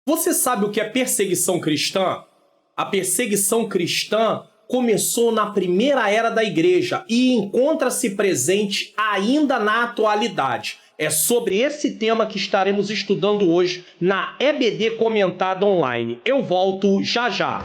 Você sabe o que é perseguição cristã? A perseguição cristã começou na primeira era da igreja e encontra-se presente ainda na atualidade. É sobre esse tema que estaremos estudando hoje na EBD Comentada Online. Eu volto já já.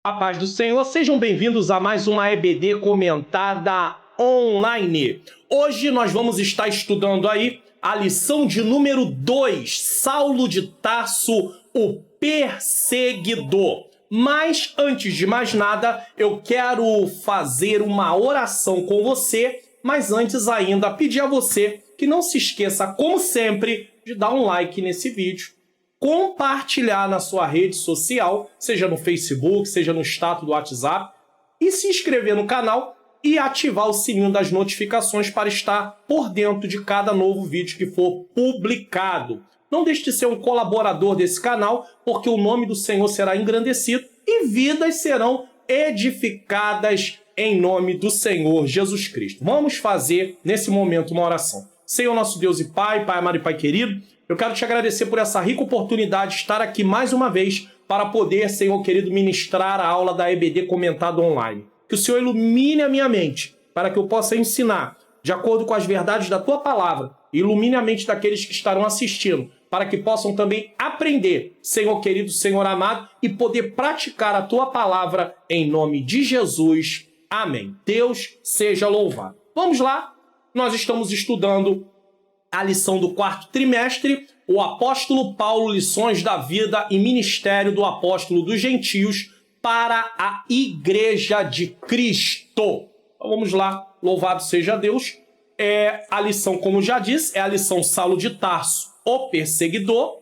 A paz do Senhor, sejam bem-vindos a mais uma EBD Comentada Online. Hoje nós vamos estar estudando aí a lição de número 2, Saulo de Tarso, o perseguidor. Mas, antes de mais nada, eu quero fazer uma oração com você, mas antes ainda pedir a você que não se esqueça, como sempre, de dar um like nesse vídeo, compartilhar na sua rede social, seja no Facebook, seja no status do WhatsApp, e se inscrever no canal e ativar o sininho das notificações para estar por dentro de cada novo vídeo que for publicado. Não deixe de ser um colaborador desse canal, porque o nome do Senhor será engrandecido e vidas serão edificadas em nome do Senhor Jesus Cristo. Vamos fazer nesse momento uma oração. Senhor nosso Deus e Pai, Pai amado e Pai querido, eu quero te agradecer por essa rica oportunidade de estar aqui mais uma vez para poder, Senhor querido, ministrar a aula da EBD Comentada Online. Que o Senhor ilumine a minha mente para que eu possa ensinar de acordo com as verdades da Tua Palavra. Ilumine a mente daqueles que estarão assistindo para que possam também aprender, Senhor querido, Senhor amado, e poder praticar a Tua Palavra em nome de Jesus. Amém. Deus seja louvado. Vamos lá, nós estamos estudando a lição do quarto trimestre, o apóstolo Paulo, lições da vida e ministério do apóstolo dos gentios para a Igreja de Cristo. Então, vamos lá, louvado seja Deus. A lição, como já disse, é a lição Saulo de Tarso, o perseguidor.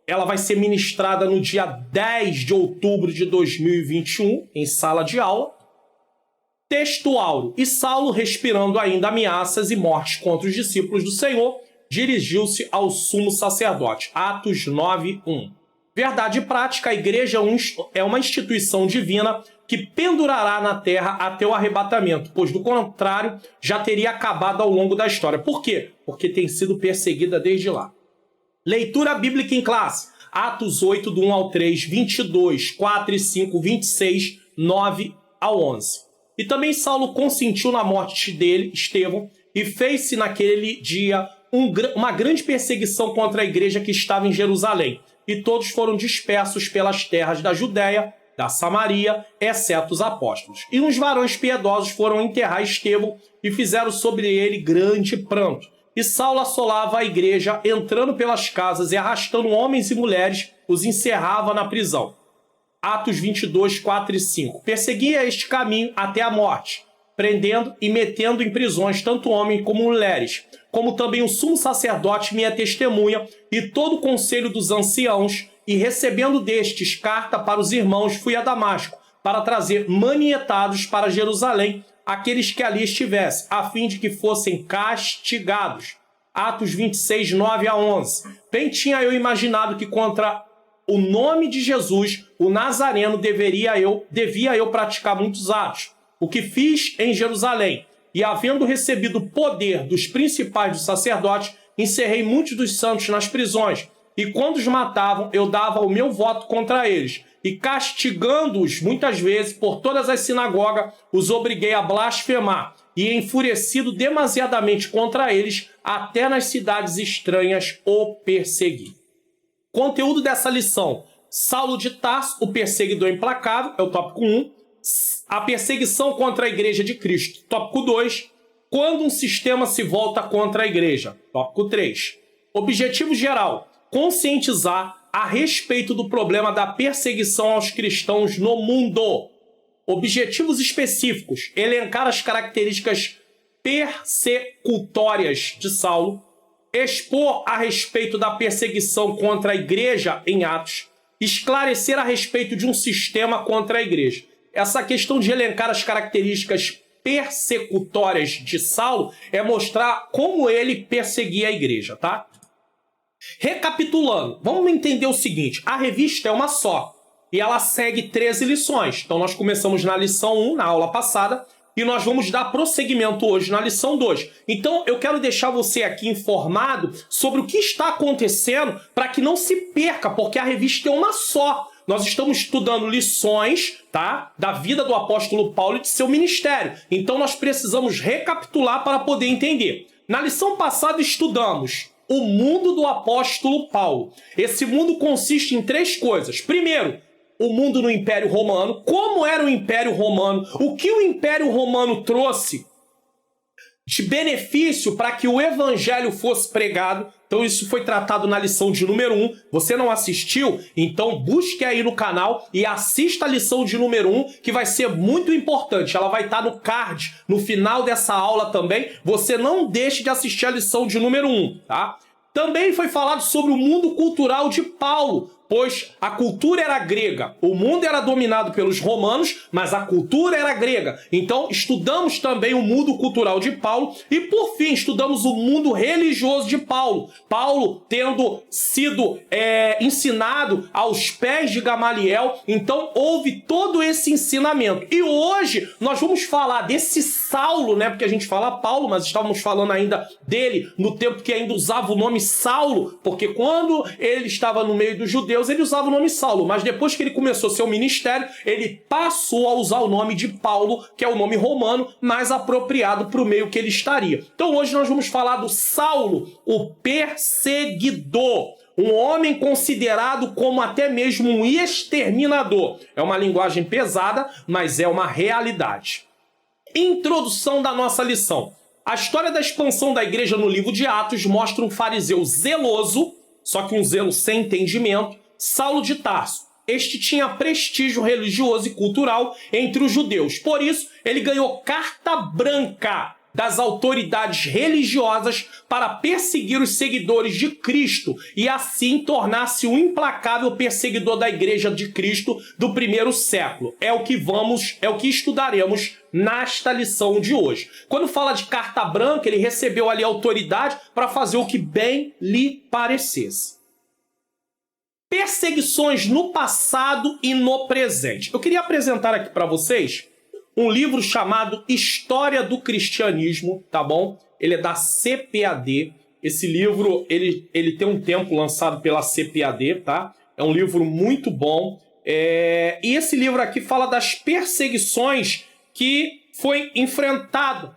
Ela vai ser ministrada no dia 10 de outubro de 2021, em sala de aula. Texto áureo. E Saulo, respirando ainda ameaças e mortes contra os discípulos do Senhor, dirigiu-se ao sumo sacerdote. Atos 9:1. Verdade prática, a igreja é uma instituição divina que pendurará na terra até o arrebatamento, pois do contrário já teria acabado ao longo da história. Por quê? Porque tem sido perseguida desde lá. Leitura bíblica em classe. Atos 8, do 1 ao 3, 22, 4 e 5, 26, 9 ao 11. E também Saulo consentiu na morte dele, Estevão, e fez-se naquele dia uma grande perseguição contra a igreja que estava em Jerusalém. E todos foram dispersos pelas terras da Judéia, da Samaria, exceto os apóstolos. E uns varões piedosos foram enterrar Estevão e fizeram sobre ele grande pranto. E Saulo assolava a igreja, entrando pelas casas e arrastando homens e mulheres, os encerrava na prisão. Atos 22, 4 e 5. Perseguia este caminho até a morte, prendendo e metendo em prisões tanto homens como mulheres, como também o sumo sacerdote, minha testemunha, e todo o conselho dos anciãos, e recebendo destes carta para os irmãos, fui a Damasco, para trazer manietados para Jerusalém aqueles que ali estivessem, a fim de que fossem castigados. Atos 26, 9 a 11. Bem tinha eu imaginado que contra o nome de Jesus, o Nazareno, devia eu praticar muitos atos, o que fiz em Jerusalém. E havendo recebido o poder dos principais dos sacerdotes, encerrei muitos dos santos nas prisões. E quando os matavam, eu dava o meu voto contra eles. E castigando-os muitas vezes por todas as sinagogas, os obriguei a blasfemar. E enfurecido demasiadamente contra eles, até nas cidades estranhas o persegui. Conteúdo dessa lição: Saulo de Tarso, o perseguidor implacável, é o tópico 1. A perseguição contra a Igreja de Cristo. Tópico 2. Quando um sistema se volta contra a Igreja. Tópico 3. Objetivo geral: conscientizar a respeito do problema da perseguição aos cristãos no mundo. Objetivos específicos: elencar as características persecutórias de Saulo, expor a respeito da perseguição contra a Igreja em Atos, esclarecer a respeito de um sistema contra a Igreja. Essa questão de elencar as características persecutórias de Saulo é mostrar como ele perseguia a igreja, tá? Recapitulando, vamos entender o seguinte: a revista é uma só e ela segue 13 lições. Então nós começamos na lição 1, na aula passada, e nós vamos dar prosseguimento hoje na lição 2. Então, eu quero deixar você aqui informado sobre o que está acontecendo para que não se perca, porque a revista é uma só. Nós estamos estudando lições, tá, da vida do apóstolo Paulo e de seu ministério. Então, nós precisamos recapitular para poder entender. Na lição passada, estudamos o mundo do apóstolo Paulo. Esse mundo consiste em 3 coisas. Primeiro, o mundo no Império Romano. Como era o Império Romano? O que o Império Romano trouxe de benefício para que o evangelho fosse pregado? Então isso foi tratado na lição de número 1. Você não assistiu? Então busque aí no canal e assista a lição de número 1, que vai ser muito importante. Ela vai estar no card, no final dessa aula também. Você não deixe de assistir a lição de número 1, tá? Também foi falado sobre o mundo cultural de Paulo, pois a cultura era grega. O mundo era dominado pelos romanos, mas a cultura era grega. Então, estudamos também o mundo cultural de Paulo e, por fim, estudamos o mundo religioso de Paulo. Paulo tendo sido ensinado aos pés de Gamaliel, então houve todo esse ensinamento. E hoje nós vamos falar desse Saulo, né? Porque a gente fala Paulo, mas estávamos falando ainda dele no tempo que ainda usava o nome Saulo, porque quando ele estava no meio dos judeus, ele usava o nome Saulo, mas depois que ele começou seu ministério, ele passou a usar o nome de Paulo, que é o nome romano mais apropriado para o meio que ele estaria. Então hoje nós vamos falar do Saulo, o perseguidor, um homem considerado como até mesmo um exterminador. É uma linguagem pesada, mas é uma realidade. Introdução da nossa lição. A história da expansão da igreja no livro de Atos mostra um fariseu zeloso, só que um zelo sem entendimento, Saulo de Tarso. Este tinha prestígio religioso e cultural entre os judeus. Por isso, ele ganhou carta branca das autoridades religiosas para perseguir os seguidores de Cristo e assim tornar-se um implacável perseguidor da igreja de Cristo do primeiro século. É o que estudaremos nesta lição de hoje. Quando fala de carta branca, ele recebeu ali autoridade para fazer o que bem lhe parecesse. Perseguições no passado e no presente. Eu queria apresentar aqui para vocês um livro chamado História do Cristianismo, tá bom? Ele é da CPAD. Esse livro, ele tem um tempo lançado pela CPAD, tá? É um livro muito bom. E esse livro aqui fala das perseguições que foi enfrentado.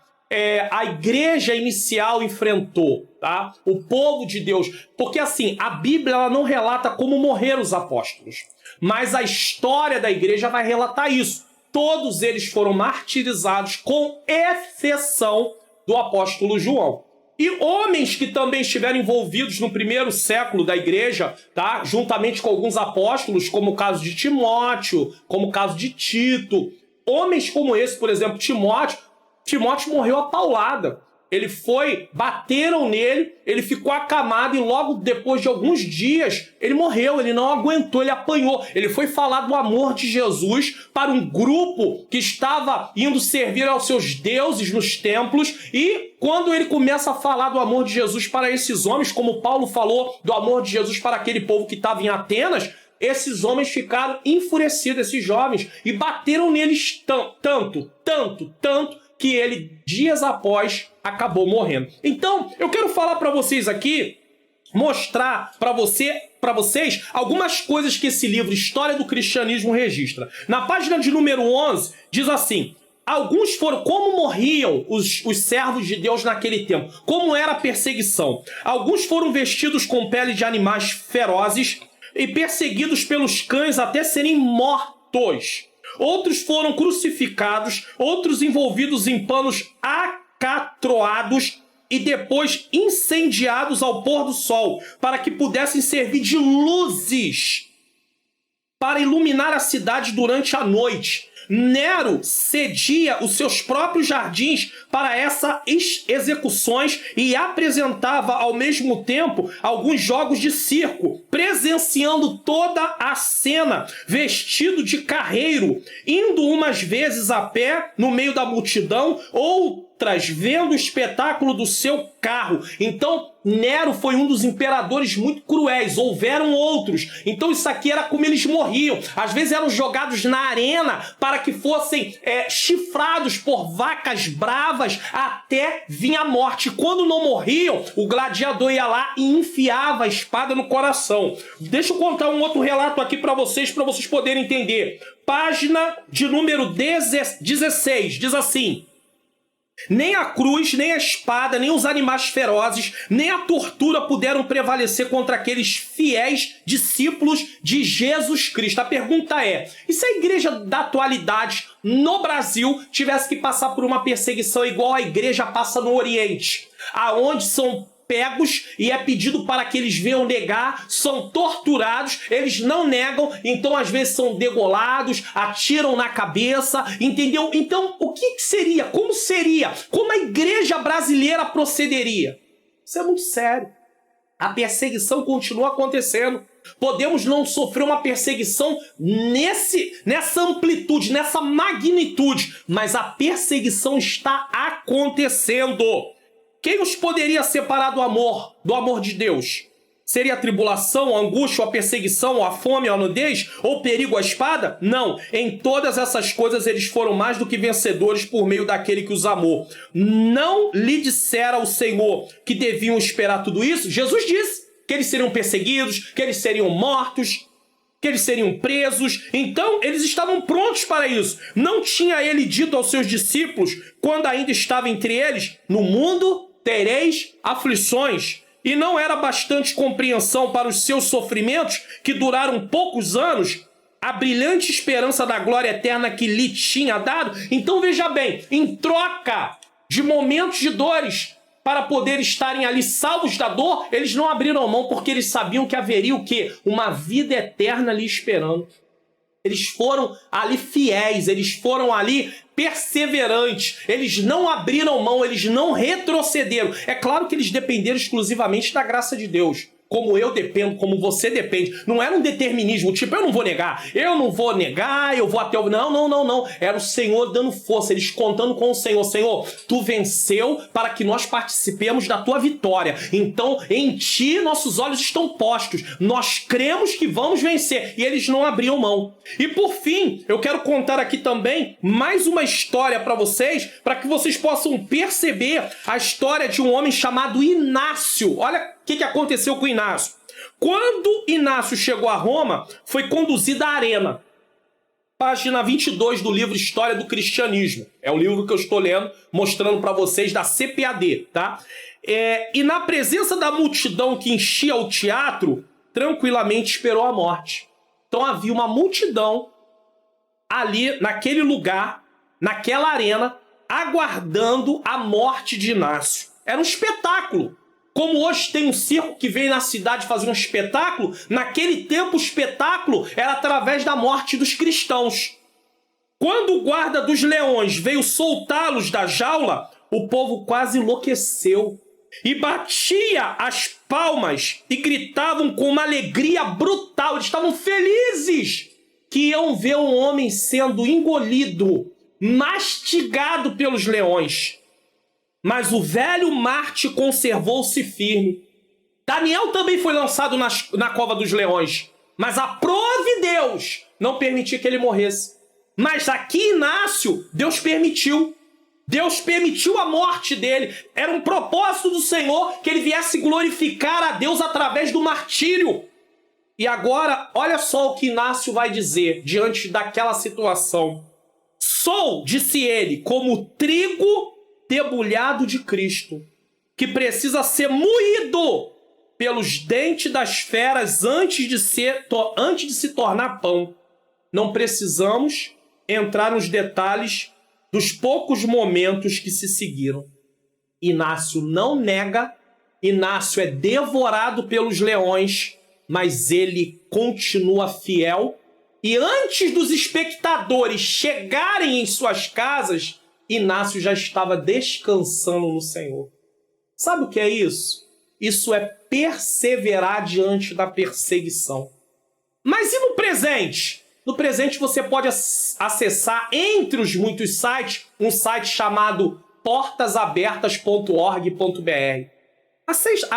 A igreja inicial enfrentou, tá? O povo de Deus. Porque assim, a Bíblia ela não relata como morreram os apóstolos. Mas a história da igreja vai relatar isso. Todos eles foram martirizados, com exceção do apóstolo João. E homens que também estiveram envolvidos no primeiro século da igreja, tá? Juntamente com alguns apóstolos, como o caso de Timóteo, como o caso de Tito. Homens como esse, por exemplo, Timóteo morreu a paulada. Bateram nele, ele ficou acamado e logo depois de alguns dias ele morreu, ele não aguentou, ele apanhou. Ele foi falar do amor de Jesus para um grupo que estava indo servir aos seus deuses nos templos e quando ele começa a falar do amor de Jesus para esses homens, como Paulo falou do amor de Jesus para aquele povo que estava em Atenas, esses homens ficaram enfurecidos, esses jovens, e bateram neles tanto, que ele, dias após, acabou morrendo. Então, eu quero falar para vocês aqui, mostrar para vocês algumas coisas que esse livro, História do Cristianismo, registra. Na página de número 11, diz assim: alguns foram, como morriam os servos de Deus naquele tempo, como era a perseguição. Alguns foram vestidos com pele de animais ferozes e perseguidos pelos cães até serem mortos. Outros foram crucificados, outros envolvidos em panos acatroados e depois incendiados ao pôr do sol, para que pudessem servir de luzes para iluminar a cidade durante a noite. Nero cedia os seus próprios jardins para essas execuções e apresentava ao mesmo tempo alguns jogos de circo, presenciando toda a cena, vestido de carreiro, indo umas vezes a pé no meio da multidão, outras vendo o espetáculo do seu carro. Então, Nero foi um dos imperadores muito cruéis. Houveram outros. Então, isso aqui era como eles morriam. Às vezes eram jogados na arena para que fossem chifrados por vacas bravas até vir a morte. Quando não morriam, o gladiador ia lá e enfiava a espada no coração. Deixa eu contar um outro relato aqui para vocês poderem entender. Página de número 16 diz assim: nem a cruz, nem a espada, nem os animais ferozes, nem a tortura puderam prevalecer contra aqueles fiéis discípulos de Jesus Cristo. A pergunta é, e se a igreja da atualidade no Brasil tivesse que passar por uma perseguição igual a igreja passa no Oriente, aonde são pegos e é pedido para que eles venham negar, são torturados, eles não negam, então às vezes são degolados, atiram na cabeça, entendeu? Então o que seria? Como seria? Como a igreja brasileira procederia? Isso é muito sério. A perseguição continua acontecendo. Podemos não sofrer uma perseguição nessa amplitude, nessa magnitude, mas a perseguição está acontecendo. Quem os poderia separar do amor de Deus? Seria a tribulação, a angústia, a perseguição, a fome, a nudez ou o perigo, a espada? Não. Em todas essas coisas eles foram mais do que vencedores por meio daquele que os amou. Não lhe dissera o Senhor que deviam esperar tudo isso? Jesus disse que eles seriam perseguidos, que eles seriam mortos, que eles seriam presos. Então, eles estavam prontos para isso. Não tinha ele dito aos seus discípulos, quando ainda estava entre eles, no mundo tereis aflições. E não era bastante compreensão para os seus sofrimentos, que duraram poucos anos, a brilhante esperança da glória eterna que lhe tinha dado? Então, veja bem, em troca de momentos de dores, para poder estarem ali salvos da dor, eles não abriram mão, porque eles sabiam que haveria o quê? Uma vida eterna ali esperando. Eles foram ali fiéis, eles foram ali perseverantes, eles não abriram mão, eles não retrocederam. É claro que eles dependeram exclusivamente da graça de Deus. Como eu dependo, como você depende. Não era um determinismo, tipo, eu não vou negar, eu vou até o... Não. Era o Senhor dando força, eles contando com o Senhor. Senhor, tu venceu para que nós participemos da tua vitória. Então, em ti, nossos olhos estão postos. Nós cremos que vamos vencer. E eles não abriam mão. E por fim, eu quero contar aqui também mais uma história para vocês, para que vocês possam perceber a história de um homem chamado Inácio. Olha o que aconteceu com Inácio. Quando Inácio chegou a Roma, foi conduzido à arena. Página 22 do livro História do Cristianismo. É o livro que eu estou lendo, mostrando para vocês da CPAD, tá? E na presença da multidão que enchia o teatro, tranquilamente esperou a morte. Então havia uma multidão ali, naquele lugar, naquela arena, aguardando a morte de Inácio. Era um espetáculo. Como hoje tem um circo que vem na cidade fazer um espetáculo, naquele tempo o espetáculo era através da morte dos cristãos. Quando o guarda dos leões veio soltá-los da jaula, o povo quase enlouqueceu e batia as palmas e gritavam com uma alegria brutal. Eles estavam felizes que iam ver um homem sendo engolido, mastigado pelos leões. Mas o velho Marte conservou-se firme. Daniel também foi lançado na cova dos leões, mas aprove Deus não permitir que ele morresse. Mas aqui Inácio, Deus permitiu. Deus permitiu a morte dele. Era um propósito do Senhor que ele viesse glorificar a Deus através do martírio. E agora, olha só o que Inácio vai dizer diante daquela situação. Sou, disse ele, como trigo debulhado de Cristo, que precisa ser moído pelos dentes das feras antes de se tornar pão. Não precisamos entrar nos detalhes dos poucos momentos que se seguiram. Inácio não nega, Inácio é devorado pelos leões, mas ele continua fiel. E antes dos espectadores chegarem em suas casas, Inácio já estava descansando no Senhor. Sabe o que é isso? Isso é perseverar diante da perseguição. Mas e no presente? No presente você pode acessar, entre os muitos sites, um site chamado portasabertas.org.br. Acesse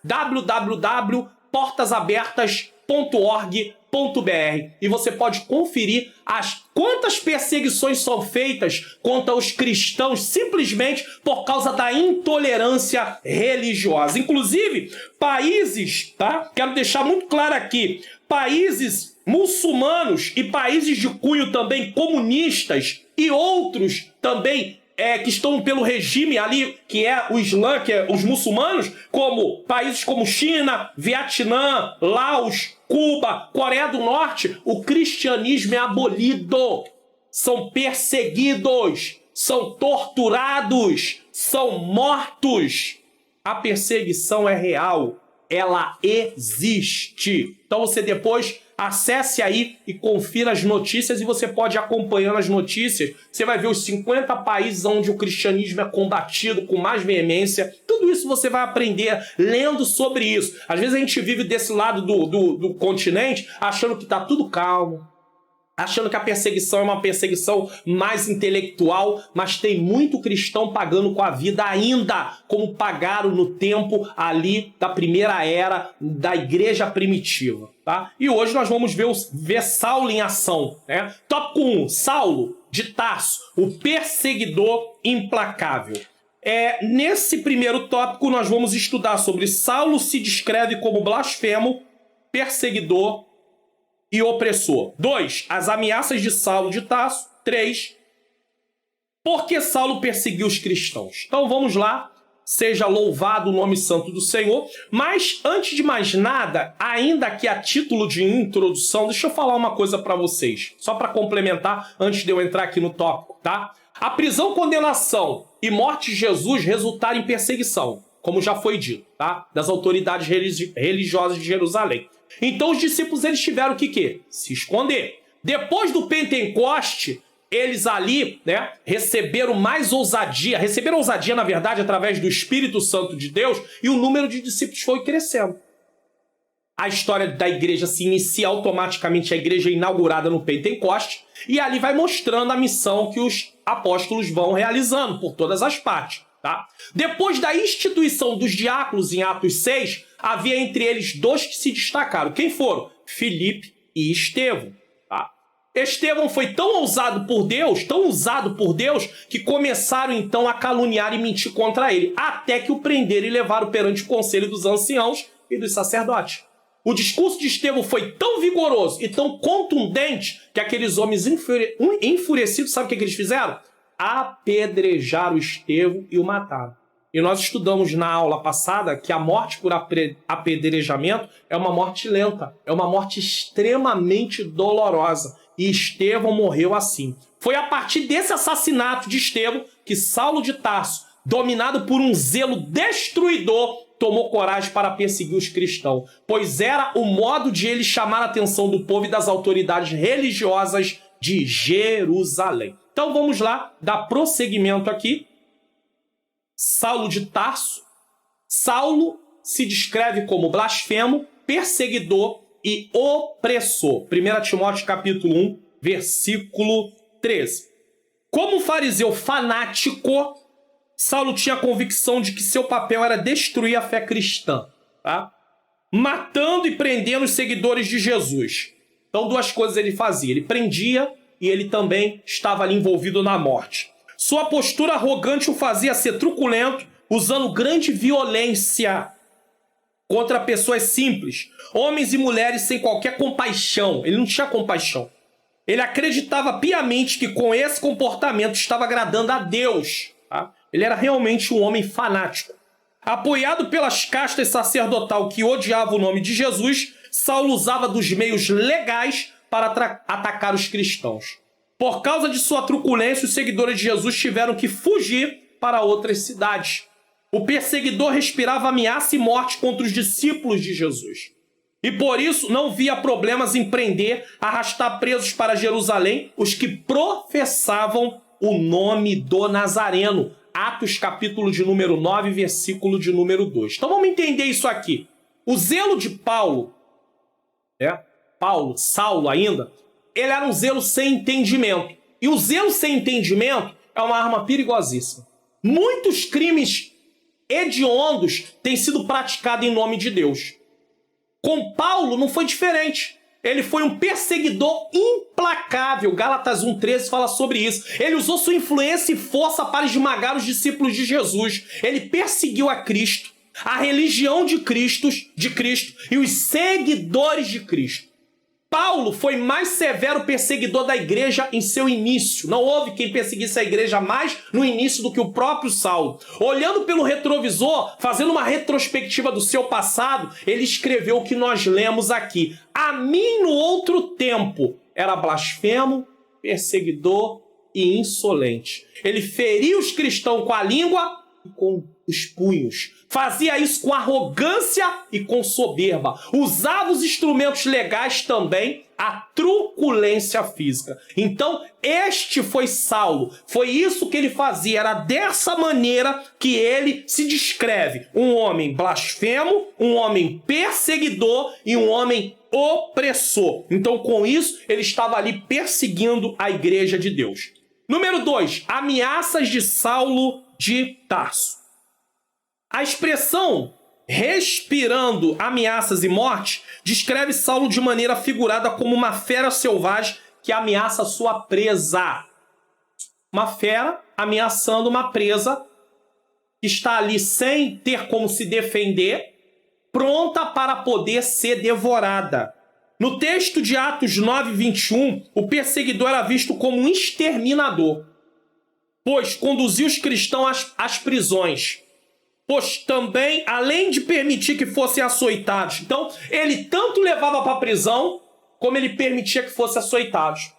www.portasabertas.org.br e você pode conferir quantas perseguições são feitas contra os cristãos simplesmente por causa da intolerância religiosa. Inclusive, países, tá? Quero deixar muito claro aqui, países muçulmanos e países de cunho também comunistas e outros também que estão pelo regime ali, que é o Islã, que é os muçulmanos, como países como China, Vietnã, Laos, Cuba, Coreia do Norte, o cristianismo é abolido. São perseguidos, são torturados, são mortos. A perseguição é real, ela existe. Então você depois acesse aí e confira as notícias e você pode ir acompanhando as notícias. Você vai ver os 50 países onde o cristianismo é combatido com mais veemência. Tudo isso você vai aprender lendo sobre isso. Às vezes a gente vive desse lado do continente achando que está tudo calmo, achando que a perseguição é uma perseguição mais intelectual, mas tem muito cristão pagando com a vida ainda, como pagaram no tempo ali da primeira era da igreja primitiva. Tá? E hoje nós vamos ver Saulo em ação. Né? Tópico 1, Saulo de Tarso, o perseguidor implacável. Nesse primeiro tópico nós vamos estudar sobre Saulo se descreve como blasfemo, perseguidor e opressor. 2. As ameaças de Saulo de Tarso. 3. Por que Saulo perseguiu os cristãos? Então vamos lá. Seja louvado o nome santo do Senhor. Mas antes de mais nada, ainda que a título de introdução, deixa eu falar uma coisa para vocês. Só para complementar antes de eu entrar aqui no tópico, tá? A prisão, condenação e morte de Jesus resultaram em perseguição, como já foi dito, tá? Das autoridades religiosas de Jerusalém. Então os discípulos eles tiveram que quê? Se esconder. Depois do Pentecoste, eles ali, né, receberam mais ousadia. Receberam ousadia, na verdade, através do Espírito Santo de Deus, e o número de discípulos foi crescendo. A história da igreja se inicia automaticamente, a igreja é inaugurada no Pentecoste, e ali vai mostrando a missão que os apóstolos vão realizando por todas as partes. Tá? Depois da instituição dos diáconos em Atos 6, havia entre eles dois que se destacaram. Quem foram? Filipe e Estevão. Tá? Estevão foi tão usado por Deus, que começaram então a caluniar e mentir contra ele, até que o prenderam e levaram perante o conselho dos anciãos e dos sacerdotes. O discurso de Estevão foi tão vigoroso e tão contundente que aqueles homens enfurecidos, sabe o que eles fizeram? Apedrejaram Estevão e o mataram. E nós estudamos na aula passada que a morte por apedrejamento é uma morte lenta, é uma morte extremamente dolorosa. E Estevão morreu assim. Foi a partir desse assassinato de Estevão que Saulo de Tarso, dominado por um zelo destruidor, tomou coragem para perseguir os cristãos, pois era o modo de ele chamar a atenção do povo e das autoridades religiosas de Jerusalém. Então vamos lá, dar prosseguimento aqui. Saulo de Tarso. Saulo se descreve como blasfemo, perseguidor e opressor. 1 Timóteo capítulo 1, versículo 13. Como fariseu fanático, Saulo tinha a convicção de que seu papel era destruir a fé cristã, tá? Matando e prendendo os seguidores de Jesus. Então duas coisas ele fazia, ele prendia e ele também estava ali envolvido na morte. Sua postura arrogante o fazia ser truculento, usando grande violência contra pessoas simples, homens e mulheres sem qualquer compaixão. Ele não tinha compaixão. Ele acreditava piamente que com esse comportamento estava agradando a Deus. Tá? Ele era realmente um homem fanático. Apoiado pelas castas sacerdotal que odiavam o nome de Jesus, Saulo usava dos meios legais para atacar os cristãos. Por causa de sua truculência, os seguidores de Jesus tiveram que fugir para outras cidades. O perseguidor respirava ameaça e morte contra os discípulos de Jesus. E por isso não via problemas em prender, arrastar presos para Jerusalém os que professavam o nome do Nazareno. Atos capítulo de número 9, versículo de número 2. Então vamos entender isso aqui. O zelo de Paulo, Saulo ainda, ele era um zelo sem entendimento. E o zelo sem entendimento é uma arma perigosíssima. Muitos crimes hediondos têm sido praticados em nome de Deus. Com Paulo não foi diferente. Ele foi um perseguidor implacável. Gálatas 1,13 fala sobre isso. Ele usou sua influência e força para esmagar os discípulos de Jesus. Ele perseguiu a Cristo, a religião de Cristo e os seguidores de Cristo. Paulo foi mais severo perseguidor da igreja em seu início. Não houve quem perseguisse a igreja mais no início do que o próprio Saulo. Olhando pelo retrovisor, fazendo uma retrospectiva do seu passado, ele escreveu o que nós lemos aqui. A mim, no outro tempo, era blasfemo, perseguidor e insolente. Ele feria os cristãos com a língua e com os punhos. Fazia isso com arrogância e com soberba. Usava os instrumentos legais também, a truculência física. Então, este foi Saulo. Foi isso que ele fazia. Era dessa maneira que ele se descreve. Um homem blasfemo, um homem perseguidor e um homem opressor. Então, com isso, ele estava ali perseguindo a igreja de Deus. Número 2. Ameaças de Saulo de Tarso. A expressão respirando ameaças e morte descreve Saulo de maneira figurada como uma fera selvagem que ameaça sua presa. Uma fera ameaçando uma presa que está ali sem ter como se defender, pronta para poder ser devorada. No texto de Atos 9:21, o perseguidor era visto como um exterminador, pois conduziu os cristãos às prisões. Pois também, além de permitir que fossem açoitados, então ele tanto levava para a prisão, como ele permitia que fossem açoitados.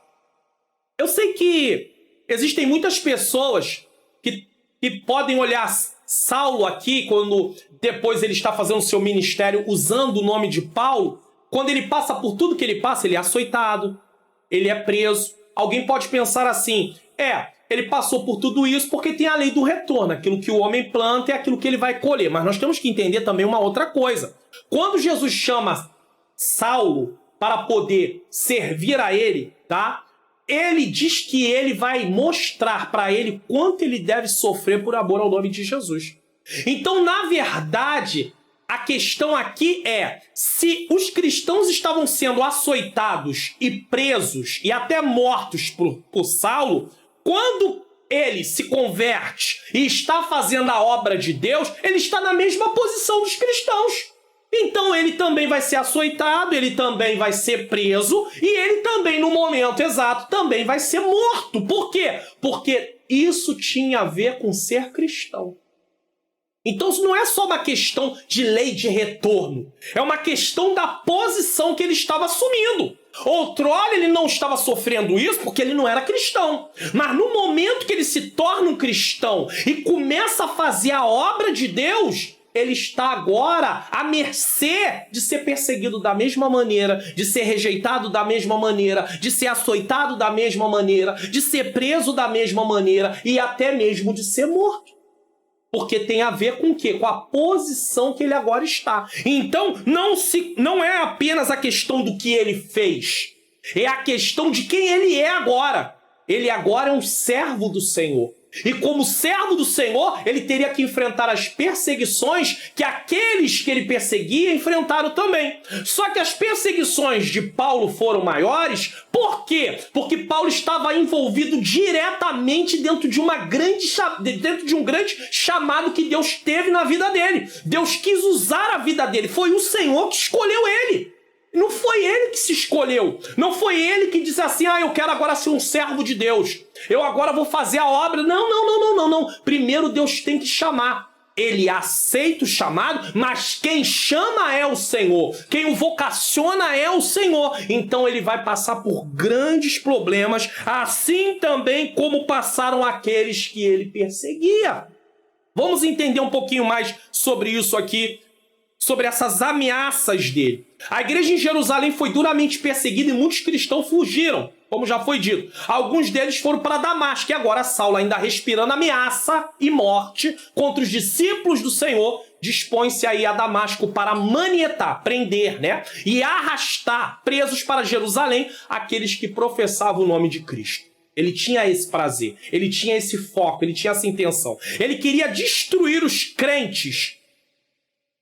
Eu sei que existem muitas pessoas que podem olhar Saulo aqui, quando depois ele está fazendo seu ministério usando o nome de Paulo, quando ele passa por tudo que ele passa, ele é açoitado, ele é preso. Alguém pode pensar assim, ele passou por tudo isso porque tem a lei do retorno. Aquilo que o homem planta é aquilo que ele vai colher. Mas nós temos que entender também uma outra coisa. Quando Jesus chama Saulo para poder servir a ele, tá? Ele diz que ele vai mostrar para ele quanto ele deve sofrer por amor ao nome de Jesus. Então, na verdade, a questão aqui é, se os cristãos estavam sendo açoitados e presos e até mortos por Saulo, quando ele se converte e está fazendo a obra de Deus, ele está na mesma posição dos cristãos. Então ele também vai ser açoitado, ele também vai ser preso e ele também, no momento exato, também vai ser morto. Por quê? Porque isso tinha a ver com ser cristão. Então isso não é só uma questão de lei de retorno, é uma questão da posição que ele estava assumindo. Outrora ele não estava sofrendo isso porque ele não era cristão. Mas no momento que ele se torna um cristão e começa a fazer a obra de Deus, ele está agora à mercê de ser perseguido da mesma maneira, de ser rejeitado da mesma maneira, de ser açoitado da mesma maneira, de ser preso da mesma maneira e até mesmo de ser morto. Porque tem a ver com o quê? Com a posição que ele agora está. Então, não é apenas a questão do que ele fez. É a questão de quem ele é agora. Ele agora é um servo do Senhor. E como servo do Senhor, ele teria que enfrentar as perseguições que aqueles que ele perseguia enfrentaram também. Só que as perseguições de Paulo foram maiores. Por quê? Porque Paulo estava envolvido diretamente dentro de um grande chamado que Deus teve na vida dele. Deus quis usar a vida dele. Foi o Senhor que escolheu ele. Não foi ele que se escolheu. Não foi ele que disse assim, eu quero agora ser um servo de Deus. Eu agora vou fazer a obra. Não. Primeiro Deus tem que chamar. Ele aceita o chamado, mas quem chama é o Senhor. Quem o vocaciona é o Senhor. Então ele vai passar por grandes problemas, assim também como passaram aqueles que ele perseguia. Vamos entender um pouquinho mais sobre isso aqui, sobre essas ameaças dele. A igreja em Jerusalém foi duramente perseguida e muitos cristãos fugiram, como já foi dito. Alguns deles foram para Damasco, e agora Saulo, ainda respirando ameaça e morte contra os discípulos do Senhor, dispõe-se aí a Damasco para manietar, prender, e arrastar presos para Jerusalém aqueles que professavam o nome de Cristo. Ele tinha esse prazer, ele tinha esse foco, ele tinha essa intenção. Ele queria destruir os crentes.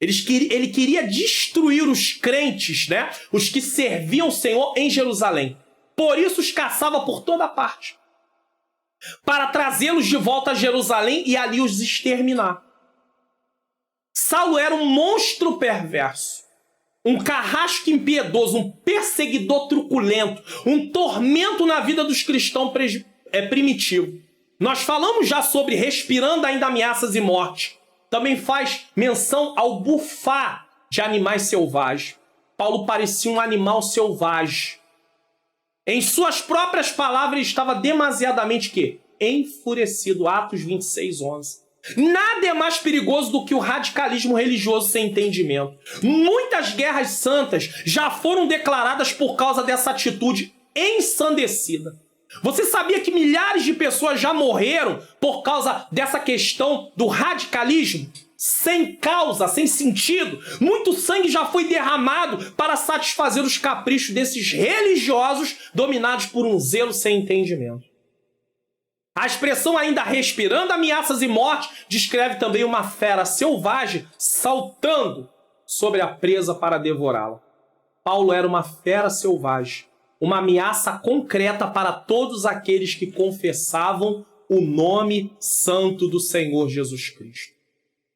Ele queria destruir os crentes, né? Os que serviam o Senhor em Jerusalém. Por isso os caçava por toda parte, para trazê-los de volta a Jerusalém e ali os exterminar. Saulo era um monstro perverso, um carrasco impiedoso, um perseguidor truculento, um tormento na vida dos cristãos primitivos. Nós falamos já sobre respirando ainda ameaças e morte. Também faz menção ao bufar de animais selvagens. Paulo parecia um animal selvagem. Em suas próprias palavras, ele estava demasiadamente quê? Enfurecido. Atos 26:11. Nada é mais perigoso do que o radicalismo religioso sem entendimento. Muitas guerras santas já foram declaradas por causa dessa atitude ensandecida. Você sabia que milhares de pessoas já morreram por causa dessa questão do radicalismo? Sem causa, sem sentido. Muito sangue já foi derramado para satisfazer os caprichos desses religiosos dominados por um zelo sem entendimento. A expressão ainda respirando ameaças e morte descreve também uma fera selvagem saltando sobre a presa para devorá-la. Paulo era uma fera selvagem, uma ameaça concreta para todos aqueles que confessavam o nome santo do Senhor Jesus Cristo.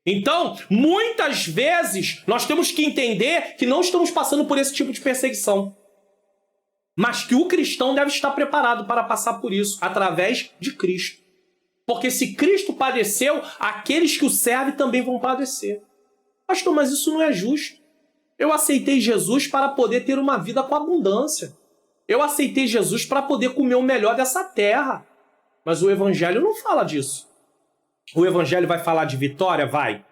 Então, muitas vezes, nós temos que entender que não estamos passando por esse tipo de perseguição, mas que o cristão deve estar preparado para passar por isso, através de Cristo. Porque se Cristo padeceu, aqueles que o servem também vão padecer. Pastor, mas isso não é justo. Eu aceitei Jesus para poder ter uma vida com abundância. Eu aceitei Jesus para poder comer o melhor dessa terra. Mas o Evangelho não fala disso. O Evangelho vai falar de vitória? Vai.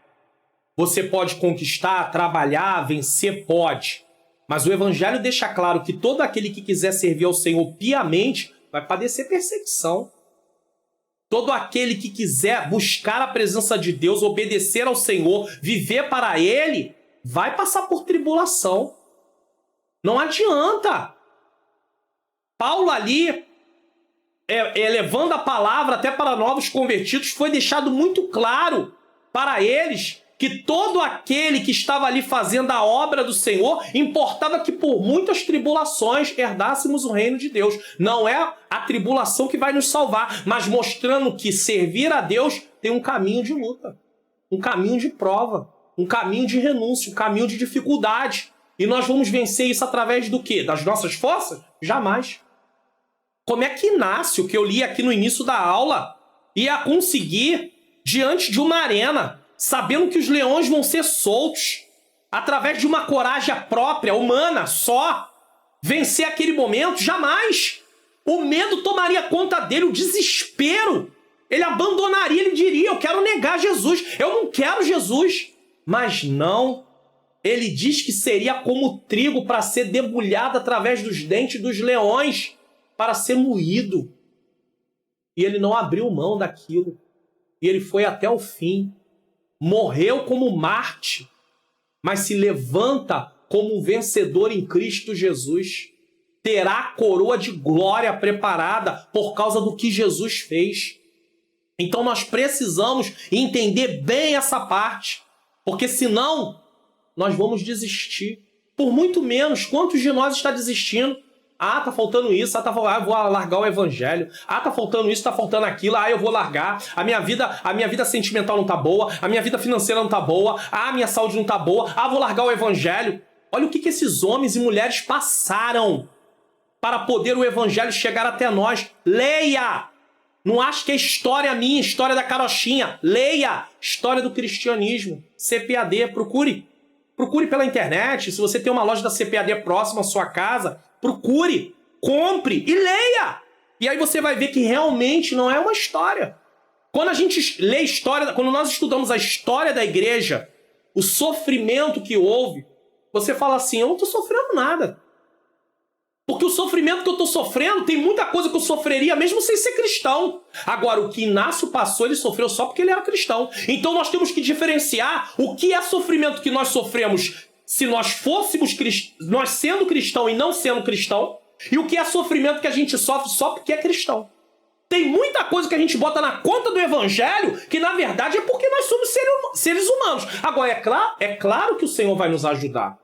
Você pode conquistar, trabalhar, vencer? Pode. Mas o Evangelho deixa claro que todo aquele que quiser servir ao Senhor piamente vai padecer perseguição. Todo aquele que quiser buscar a presença de Deus, obedecer ao Senhor, viver para Ele, vai passar por tribulação. Não adianta. Paulo ali, levando a palavra até para novos convertidos, foi deixado muito claro para eles que todo aquele que estava ali fazendo a obra do Senhor, importava que por muitas tribulações herdássemos o reino de Deus. Não é a tribulação que vai nos salvar, mas mostrando que servir a Deus tem um caminho de luta, um caminho de prova, um caminho de renúncia, um caminho de dificuldade. E nós vamos vencer isso através do quê? Das nossas forças? Jamais. Como é que Inácio, que eu li aqui no início da aula, ia conseguir, diante de uma arena, sabendo que os leões vão ser soltos, através de uma coragem própria, humana, só, vencer aquele momento? Jamais! O medo tomaria conta dele, o desespero. Ele abandonaria, ele diria, eu quero negar Jesus, eu não quero Jesus. Mas não, ele diz que seria como trigo para ser debulhado através dos dentes dos leões, para ser moído. E ele não abriu mão daquilo. E ele foi até o fim. Morreu como Marte, mas se levanta como um vencedor em Cristo Jesus. Terá a coroa de glória preparada por causa do que Jesus fez. Então nós precisamos entender bem essa parte, porque senão nós vamos desistir. Por muito menos, quantos de nós está desistindo? Ah, tá faltando isso, eu vou largar o Evangelho. Ah, tá faltando isso, tá faltando aquilo. Ah, eu vou largar. A minha vida sentimental não tá boa. A minha vida financeira não tá boa. Ah, a minha saúde não tá boa. Ah, vou largar o Evangelho. Olha o que esses homens e mulheres passaram para poder o Evangelho chegar até nós. Leia! Não ache que é história minha, história da carochinha. Leia! História do cristianismo. CPAD, procure. Procure pela internet. Se você tem uma loja da CPAD próxima à sua casa, procure, compre e leia. E aí você vai ver que realmente não é uma história. Quando a gente lê história, quando nós estudamos a história da igreja, o sofrimento que houve, você fala assim, eu não estou sofrendo nada. Porque o sofrimento que eu estou sofrendo, tem muita coisa que eu sofreria mesmo sem ser cristão. Agora, o que Inácio passou, ele sofreu só porque ele era cristão. Então nós temos que diferenciar o que é sofrimento que nós sofremos se nós fôssemos nós sendo cristão e não sendo cristão, e o que é sofrimento que a gente sofre só porque é cristão. Tem muita coisa que a gente bota na conta do evangelho que, na verdade, é porque nós somos seres humanos. Agora, é claro que o Senhor vai nos ajudar.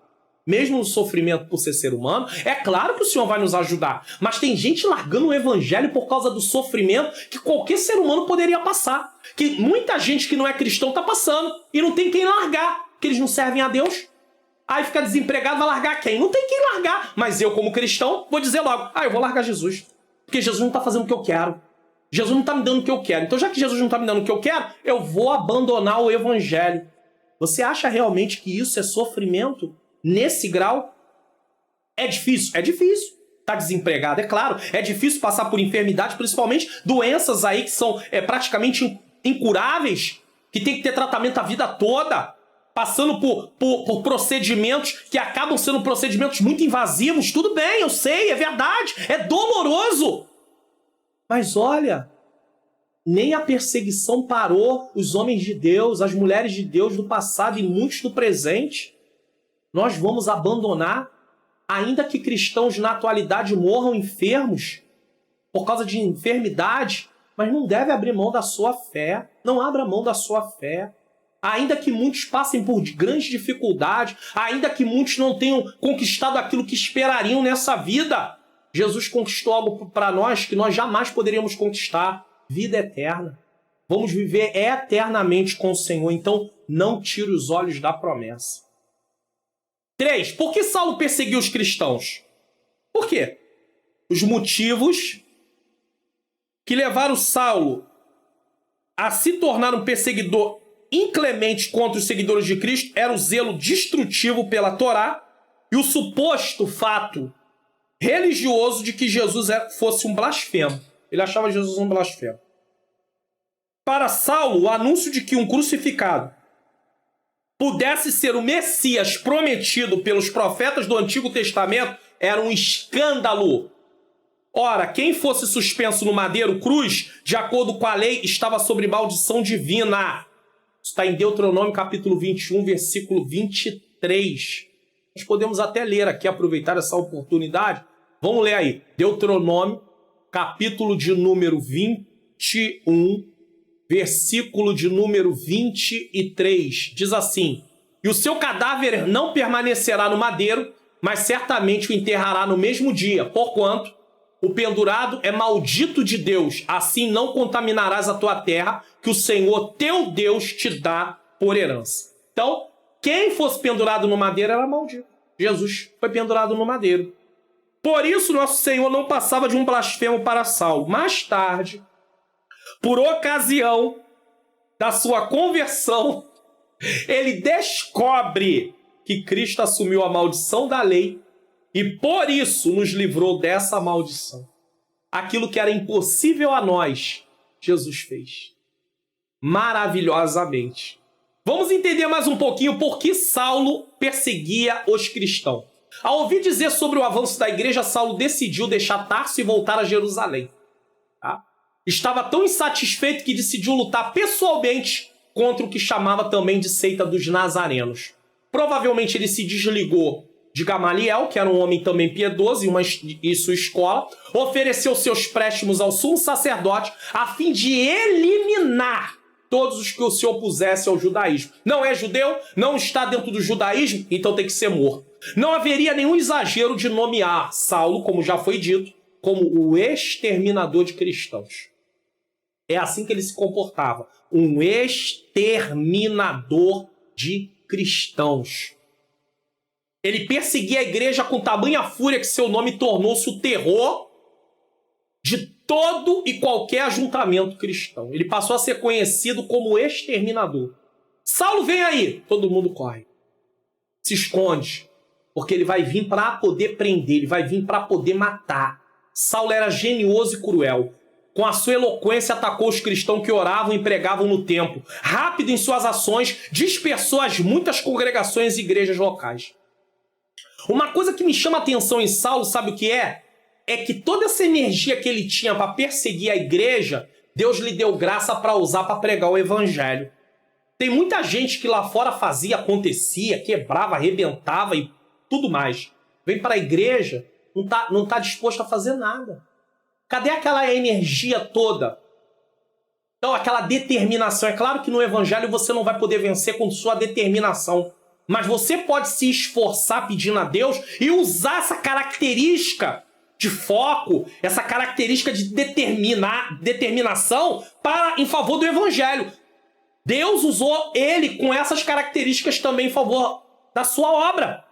Mesmo no sofrimento por ser humano, é claro que o Senhor vai nos ajudar. Mas tem gente largando o evangelho por causa do sofrimento que qualquer ser humano poderia passar. Que muita gente que não é cristão está passando e não tem quem largar, porque eles não servem a Deus. Aí fica desempregado, vai largar quem? Não tem quem largar. Mas eu, como cristão, vou dizer logo, eu vou largar Jesus. Porque Jesus não está fazendo o que eu quero. Jesus não está me dando o que eu quero. Então, já que Jesus não está me dando o que eu quero, eu vou abandonar o evangelho. Você acha realmente que isso é sofrimento nesse grau? É difícil? É difícil. Está desempregado, é claro. É difícil passar por enfermidades, principalmente doenças aí que são praticamente incuráveis, que tem que ter tratamento a vida toda, passando por procedimentos que acabam sendo procedimentos muito invasivos. Tudo bem, eu sei, é verdade. É doloroso. Mas olha, nem a perseguição parou os homens de Deus, as mulheres de Deus do passado e muitos do presente. Nós vamos abandonar, ainda que cristãos na atualidade morram enfermos por causa de enfermidade, mas não deve abrir mão da sua fé. Não abra mão da sua fé. Ainda que muitos passem por grandes dificuldades, ainda que muitos não tenham conquistado aquilo que esperariam nessa vida, Jesus conquistou algo para nós que nós jamais poderíamos conquistar. Vida eterna. Vamos viver eternamente com o Senhor. Então, não tire os olhos da promessa. 3. Por que Saulo perseguiu os cristãos? Por quê? Os motivos que levaram Saulo a se tornar um perseguidor inclemente contra os seguidores de Cristo eram o zelo destrutivo pela Torá e o suposto fato religioso de que Jesus fosse um blasfemo. Ele achava Jesus um blasfemo. Para Saulo, o anúncio de que um crucificado pudesse ser o Messias prometido pelos profetas do Antigo Testamento era um escândalo. Ora, quem fosse suspenso no madeiro cruz, de acordo com a lei, estava sob maldição divina. Isso está em Deuteronômio capítulo 21, versículo 23. Nós podemos até ler aqui, aproveitar essa oportunidade. Vamos ler aí. Deuteronômio, capítulo de número 21, versículo de número 23. Diz assim: e o seu cadáver não permanecerá no madeiro, mas certamente o enterrará no mesmo dia, porquanto o pendurado é maldito de Deus. Assim não contaminarás a tua terra, que o Senhor teu Deus te dá por herança. Então, quem fosse pendurado no madeiro era maldito. Jesus foi pendurado no madeiro. Por isso, nosso Senhor não passava de um blasfemo para Saulo. Mais tarde, por ocasião da sua conversão, ele descobre que Cristo assumiu a maldição da lei e por isso nos livrou dessa maldição. Aquilo que era impossível a nós, Jesus fez. Maravilhosamente. Vamos entender mais um pouquinho por que Saulo perseguia os cristãos. Ao ouvir dizer sobre o avanço da igreja, Saulo decidiu deixar Tarso e voltar a Jerusalém. Tá? Estava tão insatisfeito que decidiu lutar pessoalmente contra o que chamava também de seita dos nazarenos. Provavelmente ele se desligou de Gamaliel, que era um homem também piedoso e sua escola, ofereceu seus préstimos ao sumo sacerdote a fim de eliminar todos os que se opusessem ao judaísmo. Não é judeu, não está dentro do judaísmo, então tem que ser morto. Não haveria nenhum exagero de nomear Saulo, como já foi dito, como o exterminador de cristãos. É assim que ele se comportava. Um exterminador de cristãos. Ele perseguia a igreja com tamanha fúria que seu nome tornou-se o terror de todo e qualquer ajuntamento cristão. Ele passou a ser conhecido como exterminador. Saulo, vem aí! Todo mundo corre. Se esconde. Porque ele vai vir para poder prender, ele vai vir para poder matar. Saulo era genioso e cruel. Com a sua eloquência atacou os cristãos que oravam e pregavam no templo. Rápido em suas ações, dispersou as muitas congregações e igrejas locais. Uma coisa que me chama a atenção em Saulo, sabe o que é? É que toda essa energia que ele tinha para perseguir a igreja, Deus lhe deu graça para usar para pregar o evangelho. Tem muita gente que lá fora fazia, acontecia, quebrava, arrebentava e tudo mais. Vem para a igreja, não tá disposto a fazer nada. Cadê aquela energia toda? Então, aquela determinação. É claro que no evangelho você não vai poder vencer com sua determinação. Mas você pode se esforçar pedindo a Deus e usar essa característica de foco, essa característica de determinação em favor do evangelho. Deus usou ele com essas características também em favor da sua obra.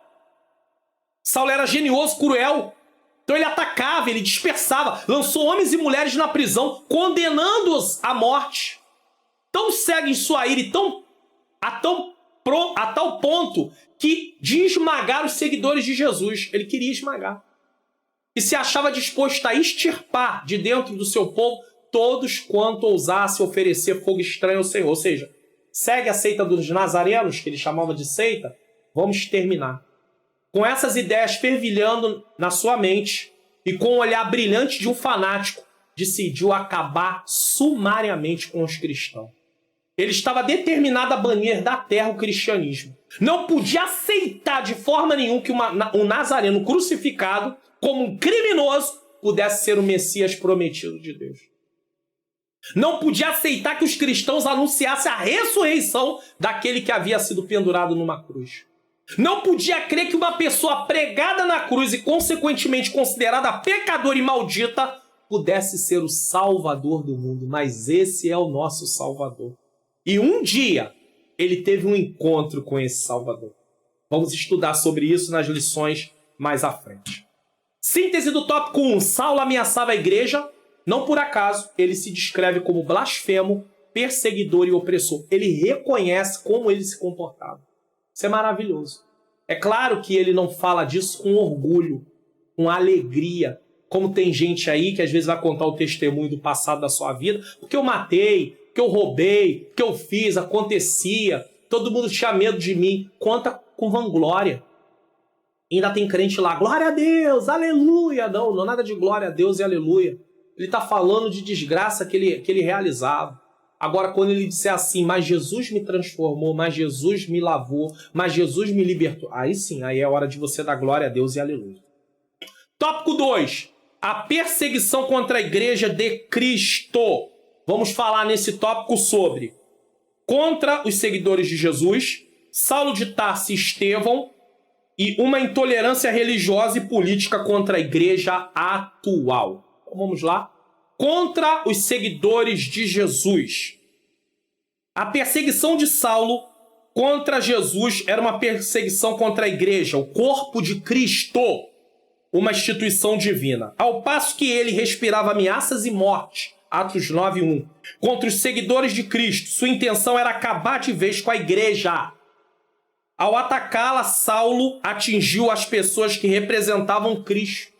Saulo era genioso, cruel. Então ele atacava, ele dispersava, lançou homens e mulheres na prisão, condenando-os à morte. Tão cego em sua ira e a tal ponto que de esmagar os seguidores de Jesus. Ele queria esmagar. E se achava disposto a extirpar de dentro do seu povo todos quanto ousasse oferecer fogo estranho ao Senhor. Ou seja, segue a seita dos nazarenos, que ele chamava de seita, vamos exterminar. Com essas ideias fervilhando na sua mente e com o olhar brilhante de um fanático, decidiu acabar sumariamente com os cristãos. Ele estava determinado a banir da terra o cristianismo. Não podia aceitar de forma nenhuma que um nazareno crucificado, como um criminoso, pudesse ser o Messias prometido de Deus. Não podia aceitar que os cristãos anunciassem a ressurreição daquele que havia sido pendurado numa cruz. Não podia crer que uma pessoa pregada na cruz e, consequentemente, considerada pecadora e maldita, pudesse ser o Salvador do mundo. Mas esse é o nosso Salvador. E um dia, ele teve um encontro com esse Salvador. Vamos estudar sobre isso nas lições mais à frente. Síntese do tópico 1. Saulo ameaçava a igreja. Não por acaso, ele se descreve como blasfemo, perseguidor e opressor. Ele reconhece como ele se comportava. Isso é maravilhoso. É claro que ele não fala disso com orgulho, com alegria, como tem gente aí que às vezes vai contar o testemunho do passado da sua vida, porque eu matei, porque eu roubei, porque eu fiz, acontecia, todo mundo tinha medo de mim. Conta com vanglória. Ainda tem crente lá, glória a Deus, aleluia. Não, nada de glória a Deus e aleluia. Ele está falando de desgraça que ele realizava. Agora, quando ele disser assim, mas Jesus me transformou, mas Jesus me lavou, mas Jesus me libertou, aí sim, aí é hora de você dar glória a Deus e aleluia. Tópico 2. A perseguição contra a igreja de Cristo. Vamos falar nesse tópico sobre contra os seguidores de Jesus, Saulo de Tarso e Estevão, e uma intolerância religiosa e política contra a igreja atual. Então, vamos lá. Contra os seguidores de Jesus. A perseguição de Saulo contra Jesus era uma perseguição contra a igreja, o corpo de Cristo, uma instituição divina. Ao passo que ele respirava ameaças e morte, Atos 9:1, contra os seguidores de Cristo, sua intenção era acabar de vez com a igreja. Ao atacá-la, Saulo atingiu as pessoas que representavam Cristo,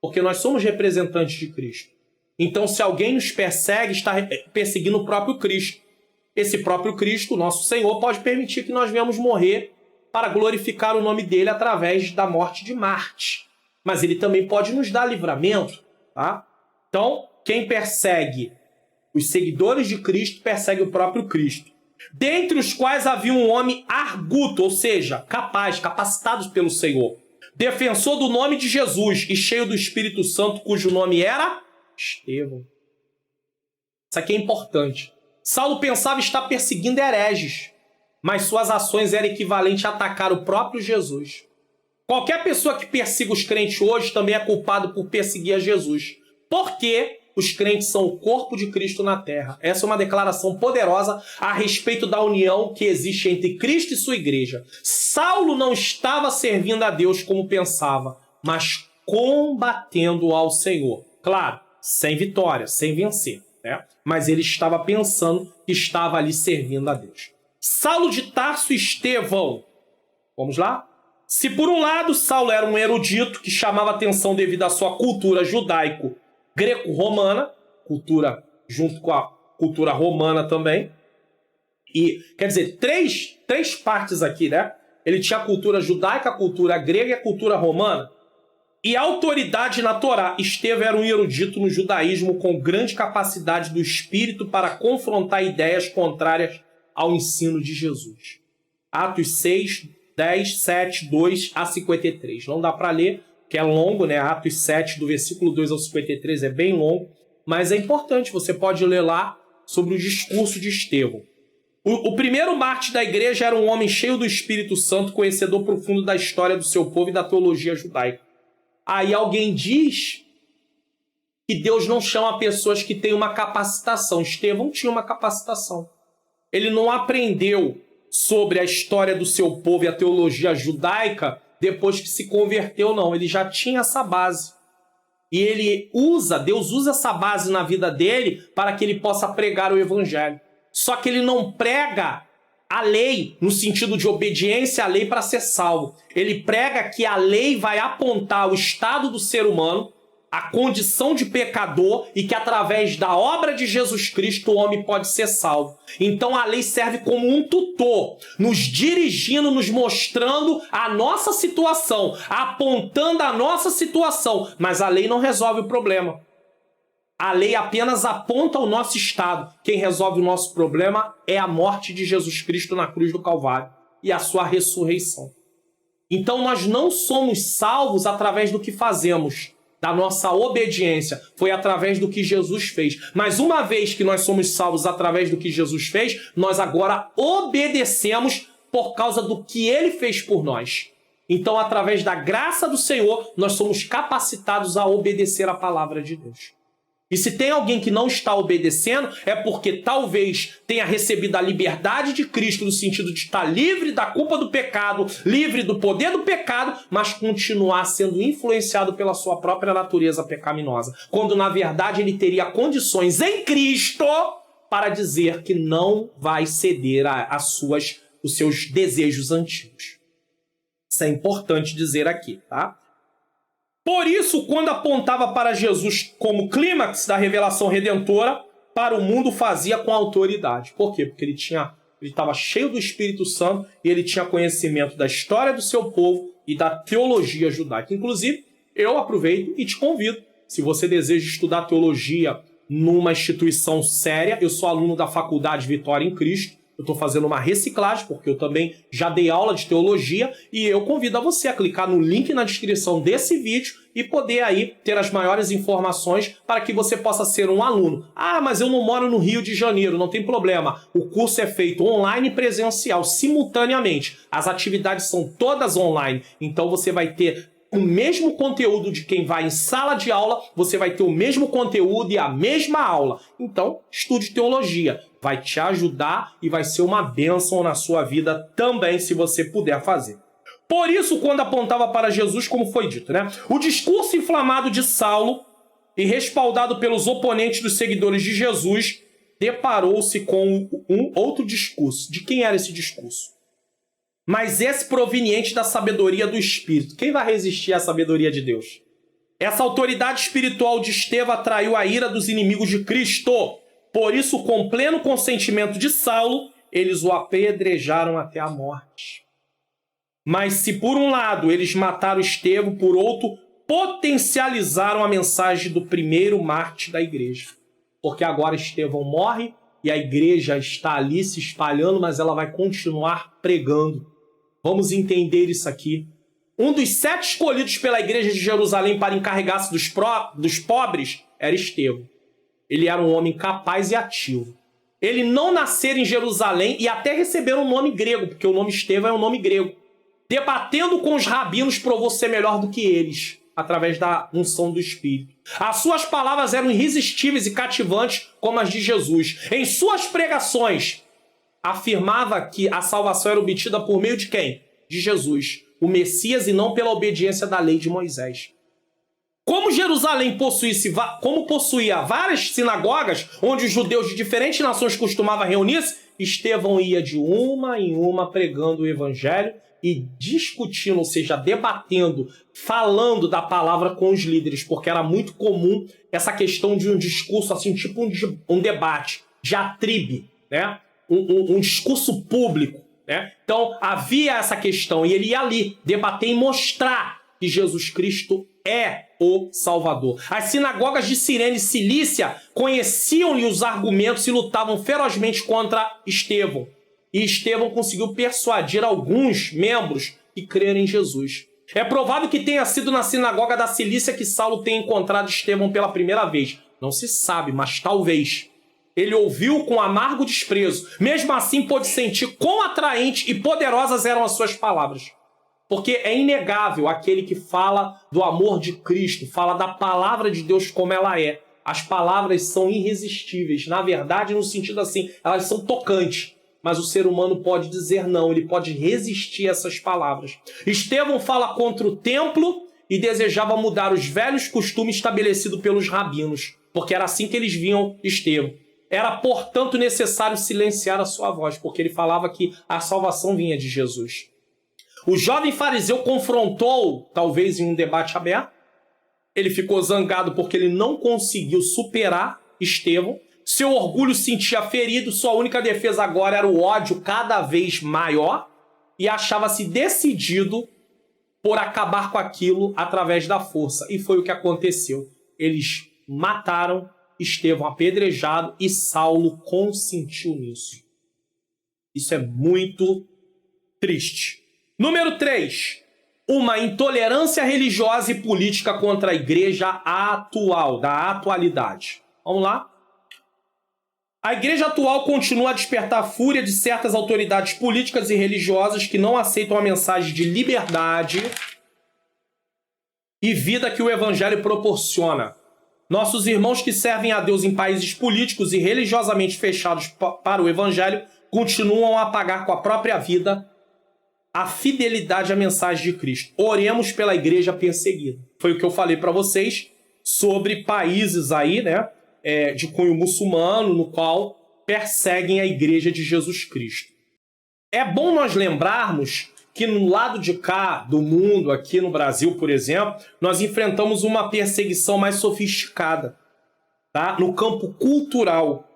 porque nós somos representantes de Cristo. Então, se alguém nos persegue, está perseguindo o próprio Cristo. Esse próprio Cristo, nosso Senhor, pode permitir que nós venhamos morrer para glorificar o nome dele através da morte de Marte. Mas ele também pode nos dar livramento, tá? Então, quem persegue os seguidores de Cristo, persegue o próprio Cristo. Dentre os quais havia um homem arguto, ou seja, capaz, capacitado pelo Senhor, defensor do nome de Jesus e cheio do Espírito Santo, cujo nome era Estevão. Isso aqui é importante. Saulo pensava estar perseguindo hereges, mas suas ações eram equivalentes a atacar o próprio Jesus. Qualquer pessoa que persiga os crentes hoje também é culpado por perseguir a Jesus. Porque os crentes são o corpo de Cristo na terra. Essa é uma declaração poderosa a respeito da união que existe entre Cristo e sua igreja. Saulo não estava servindo a Deus como pensava, mas combatendo ao Senhor. Claro, sem vitória, sem vencer, né? Mas ele estava pensando que estava ali servindo a Deus. Saulo de Tarso e Estevão. Vamos lá? Se por um lado Saulo era um erudito que chamava atenção devido à sua cultura judaico-greco-romana, cultura junto com a cultura romana também, e quer dizer, três partes aqui, né? Ele tinha a cultura judaica, a cultura grega e a cultura romana. E a autoridade na Torá. Estevão era um erudito no judaísmo com grande capacidade do espírito para confrontar ideias contrárias ao ensino de Jesus. Atos 6, 10, 7, 2 a 53. Não dá para ler, que é longo, né? Atos 7, do versículo 2 ao 53, é bem longo, mas é importante, você pode ler lá sobre o discurso de Estevão. O primeiro mártir da igreja era um homem cheio do Espírito Santo, conhecedor profundo da história do seu povo e da teologia judaica. Aí alguém diz que Deus não chama pessoas que têm uma capacitação. Estevão tinha uma capacitação. Ele não aprendeu sobre a história do seu povo e a teologia judaica depois que se converteu, não. Ele já tinha essa base. E Deus usa essa base na vida dele para que ele possa pregar o evangelho. Só que ele não prega a lei no sentido de obediência à lei para ser salvo. Ele prega que a lei vai apontar o estado do ser humano, a condição de pecador, e que através da obra de Jesus Cristo o homem pode ser salvo. Então a lei serve como um tutor, nos dirigindo, nos mostrando a nossa situação, apontando a nossa situação. Mas a lei não resolve o problema. A lei apenas aponta o nosso estado. Quem resolve o nosso problema é a morte de Jesus Cristo na cruz do Calvário e a sua ressurreição. Então nós não somos salvos através do que fazemos, da nossa obediência. Foi através do que Jesus fez. Mas uma vez que nós somos salvos através do que Jesus fez, nós agora obedecemos por causa do que ele fez por nós. Então, através da graça do Senhor, nós somos capacitados a obedecer a palavra de Deus. E se tem alguém que não está obedecendo, é porque talvez tenha recebido a liberdade de Cristo no sentido de estar livre da culpa do pecado, livre do poder do pecado, mas continuar sendo influenciado pela sua própria natureza pecaminosa. Quando, na verdade, ele teria condições em Cristo para dizer que não vai ceder os seus desejos antigos. Isso é importante dizer aqui, tá? Por isso, quando apontava para Jesus como clímax da revelação redentora, para o mundo fazia com autoridade. Por quê? Porque ele estava cheio do Espírito Santo e ele tinha conhecimento da história do seu povo e da teologia judaica. Inclusive, eu aproveito e te convido, se você deseja estudar teologia numa instituição séria, eu sou aluno da Faculdade Vitória em Cristo, eu estou fazendo uma reciclagem, porque eu também já dei aula de teologia, e eu convido a você a clicar no link na descrição desse vídeo e poder aí ter as maiores informações para que você possa ser um aluno. Ah, mas eu não moro no Rio de Janeiro, não tem problema. O curso é feito online e presencial, simultaneamente. As atividades são todas online, então você vai ter o mesmo conteúdo de quem vai em sala de aula, você vai ter o mesmo conteúdo e a mesma aula. Então, estude teologia. Vai te ajudar e vai ser uma bênção na sua vida também, se você puder fazer. Por isso, quando apontava para Jesus, como foi dito, né? O discurso inflamado de Saulo e respaldado pelos oponentes dos seguidores de Jesus, deparou-se com um outro discurso. De quem era esse discurso? Mas esse proveniente da sabedoria do Espírito. Quem vai resistir à sabedoria de Deus? Essa autoridade espiritual de Estevão atraiu a ira dos inimigos de Cristo. Por isso, com pleno consentimento de Saulo, eles o apedrejaram até a morte. Mas se por um lado eles mataram Estevão, por outro, potencializaram a mensagem do primeiro mártir da igreja. Porque agora Estevão morre e a igreja está ali se espalhando, mas ela vai continuar pregando. Vamos entender isso aqui. Um dos 7 escolhidos pela igreja de Jerusalém para encarregar-se dos pobres era Estevão. Ele era um homem capaz e ativo. Ele não nascera em Jerusalém e até receber um nome grego, porque o nome Estevão é um nome grego. Debatendo com os rabinos, provou ser melhor do que eles, através da unção do Espírito. As suas palavras eram irresistíveis e cativantes, como as de Jesus. Em suas pregações, afirmava que a salvação era obtida por meio de quem? De Jesus, o Messias, e não pela obediência da lei de Moisés. Como Jerusalém possuía várias sinagogas, onde os judeus de diferentes nações costumavam reunir-se, Estevão ia de uma em uma pregando o evangelho e discutindo, ou seja, debatendo, falando da palavra com os líderes, porque era muito comum essa questão de um discurso, assim, tipo um debate, diatribe, né? Um discurso público, né? Então, havia essa questão, e ele ia ali debater e mostrar que Jesus Cristo é o Salvador. As sinagogas de Cirene e Cilícia conheciam-lhe os argumentos e lutavam ferozmente contra Estevão. E Estevão conseguiu persuadir alguns membros que creram em Jesus. É provável que tenha sido na sinagoga da Cilícia que Saulo tenha encontrado Estevão pela primeira vez. Não se sabe, mas talvez. Ele ouviu com amargo desprezo. Mesmo assim, pôde sentir quão atraentes e poderosas eram as suas palavras. Porque é inegável aquele que fala do amor de Cristo, fala da palavra de Deus como ela é. As palavras são irresistíveis. Na verdade, no sentido assim, elas são tocantes. Mas o ser humano pode dizer não, ele pode resistir a essas palavras. Estevão fala contra o templo e desejava mudar os velhos costumes estabelecidos pelos rabinos, porque era assim que eles viam Estevão. Era, portanto, necessário silenciar a sua voz, porque ele falava que a salvação vinha de Jesus. O jovem fariseu confrontou, talvez em um debate aberto, ele ficou zangado porque ele não conseguiu superar Estevão. Seu orgulho se sentia ferido, sua única defesa agora era o ódio cada vez maior e achava-se decidido por acabar com aquilo através da força. E foi o que aconteceu. Eles mataram Estevão apedrejado e Saulo consentiu nisso. Isso é muito triste. Número 3. Uma intolerância religiosa e política contra a igreja atual, da atualidade. Vamos lá? A igreja atual continua a despertar a fúria de certas autoridades políticas e religiosas que não aceitam a mensagem de liberdade e vida que o evangelho proporciona. Nossos irmãos que servem a Deus em países políticos e religiosamente fechados para o evangelho continuam a pagar com a própria vida a fidelidade à mensagem de Cristo. Oremos pela igreja perseguida. Foi o que eu falei para vocês sobre países aí, né? De cunho muçulmano, no qual perseguem a igreja de Jesus Cristo. É bom nós lembrarmos que no lado de cá do mundo, aqui no Brasil, por exemplo, nós enfrentamos uma perseguição mais sofisticada, tá? No campo cultural,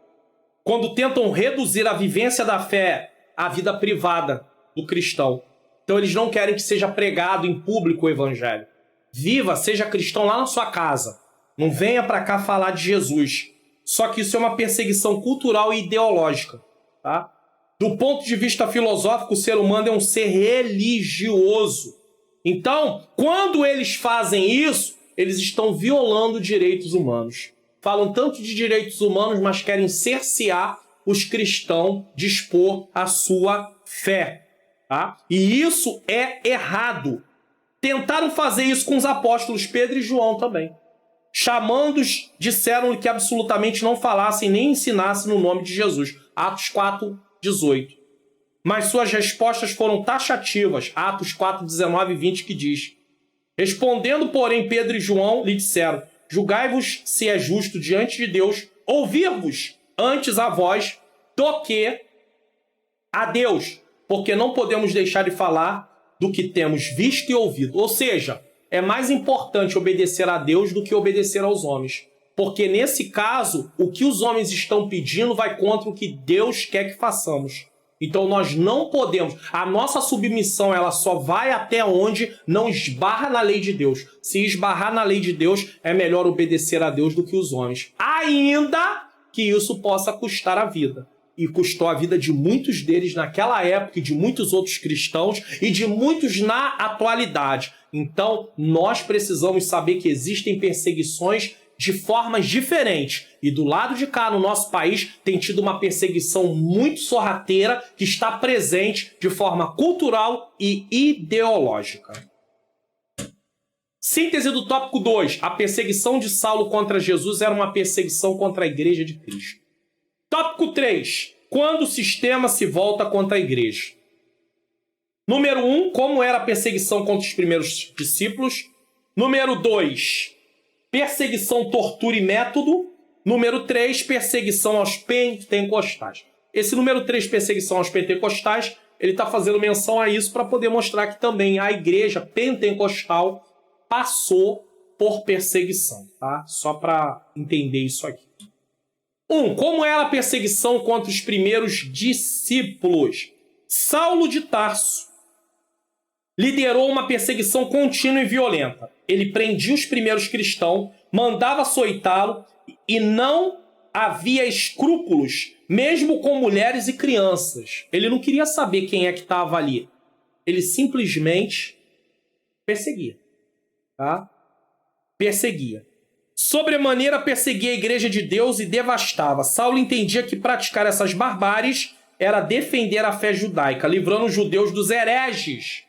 quando tentam reduzir a vivência da fé à vida privada do cristão. Então eles não querem que seja pregado em público o evangelho. Viva, seja cristão lá na sua casa. Não venha para cá falar de Jesus. Só que isso é uma perseguição cultural e ideológica, tá? Do ponto de vista filosófico, o ser humano é um ser religioso. Então, quando eles fazem isso, eles estão violando direitos humanos. Falam tanto de direitos humanos, mas querem cercear os cristãos de expor a sua fé, tá? E isso é errado. Tentaram fazer isso com os apóstolos Pedro e João também. Chamando-os, disseram-lhe que absolutamente não falassem nem ensinassem no nome de Jesus. Atos 4:18. Mas suas respostas foram taxativas. Atos 4:19 e 20, que diz: respondendo, porém, Pedro e João lhe disseram: julgai-vos se é justo diante de Deus ouvir-vos antes a vós do que a Deus, porque não podemos deixar de falar do que temos visto e ouvido. Ou seja, é mais importante obedecer a Deus do que obedecer aos homens. Porque nesse caso, o que os homens estão pedindo vai contra o que Deus quer que façamos. Então nós não podemos. A nossa submissão ela só vai até onde não esbarra na lei de Deus. Se esbarrar na lei de Deus, é melhor obedecer a Deus do que os homens. Ainda que isso possa custar a vida. E custou a vida de muitos deles naquela época, e de muitos outros cristãos, e de muitos na atualidade. Então, nós precisamos saber que existem perseguições de formas diferentes. E do lado de cá, no nosso país, tem tido uma perseguição muito sorrateira que está presente de forma cultural e ideológica. Síntese do tópico 2. A perseguição de Saulo contra Jesus era uma perseguição contra a igreja de Cristo. Tópico 3. Quando o sistema se volta contra a igreja. Número 1. Como era a perseguição contra os primeiros discípulos. Número 2. Perseguição, tortura e método. Número 3. Perseguição aos pentecostais. Esse número 3, perseguição aos pentecostais, ele está fazendo menção a isso para poder mostrar que também a igreja pentecostal passou por perseguição, tá? Só para entender isso aqui. 1. Como era a perseguição contra os primeiros discípulos? Saulo de Tarso liderou uma perseguição contínua e violenta. Ele prendia os primeiros cristãos, mandava açoitá-lo e não havia escrúpulos, mesmo com mulheres e crianças. Ele não queria saber quem é que estava ali. Ele simplesmente Perseguia. Tá? Perseguia. Sobremaneira perseguia a igreja de Deus e devastava. Saulo entendia que praticar essas barbáries era defender a fé judaica, livrando os judeus dos hereges.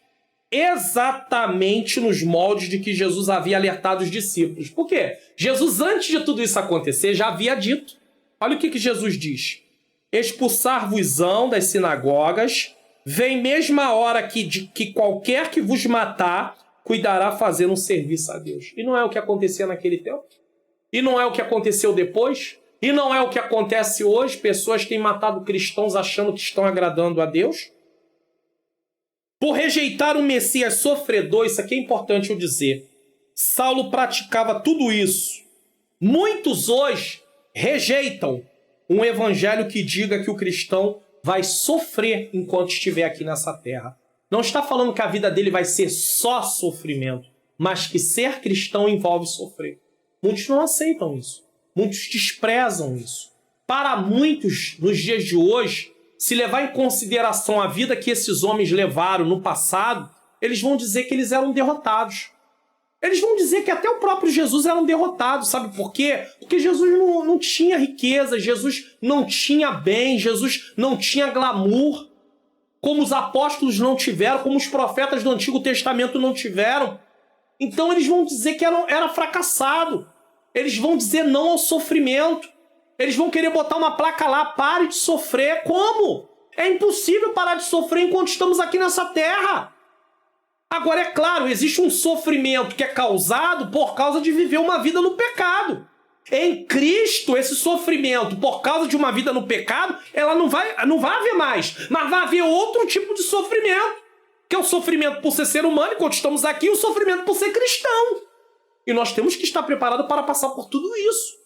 Exatamente nos moldes de que Jesus havia alertado os discípulos. Por quê? Jesus, antes de tudo isso acontecer, já havia dito. Olha o que Jesus diz. Expulsar-vos-ão das sinagogas, vem mesma hora que qualquer que vos matar cuidará fazer um serviço a Deus. E não é o que acontecia naquele tempo? E não é o que aconteceu depois? E não é o que acontece hoje? Pessoas têm matado cristãos achando que estão agradando a Deus? Por rejeitar um Messias sofredor, isso aqui é importante eu dizer. Saulo praticava tudo isso. Muitos hoje rejeitam um evangelho que diga que o cristão vai sofrer enquanto estiver aqui nessa terra. Não está falando que a vida dele vai ser só sofrimento, mas que ser cristão envolve sofrer. Muitos não aceitam isso. Muitos desprezam isso. Para muitos, nos dias de hoje, se levar em consideração a vida que esses homens levaram no passado, eles vão dizer que eles eram derrotados. Eles vão dizer que até o próprio Jesus era um derrotado. Sabe por quê? Porque Jesus não tinha riqueza, Jesus não tinha bem, Jesus não tinha glamour, como os apóstolos não tiveram, como os profetas do Antigo Testamento não tiveram. Então eles vão dizer que era fracassado. Eles vão dizer não ao sofrimento. Eles vão querer botar uma placa lá, pare de sofrer. Como? É impossível parar de sofrer enquanto estamos aqui nessa terra. Agora, é claro, existe um sofrimento que é causado por causa de viver uma vida no pecado. Em Cristo, esse sofrimento, por causa de uma vida no pecado, ela não vai haver mais. Mas vai haver outro tipo de sofrimento, que é o sofrimento por ser humano, enquanto estamos aqui, e o sofrimento por ser cristão. E nós temos que estar preparados para passar por tudo isso.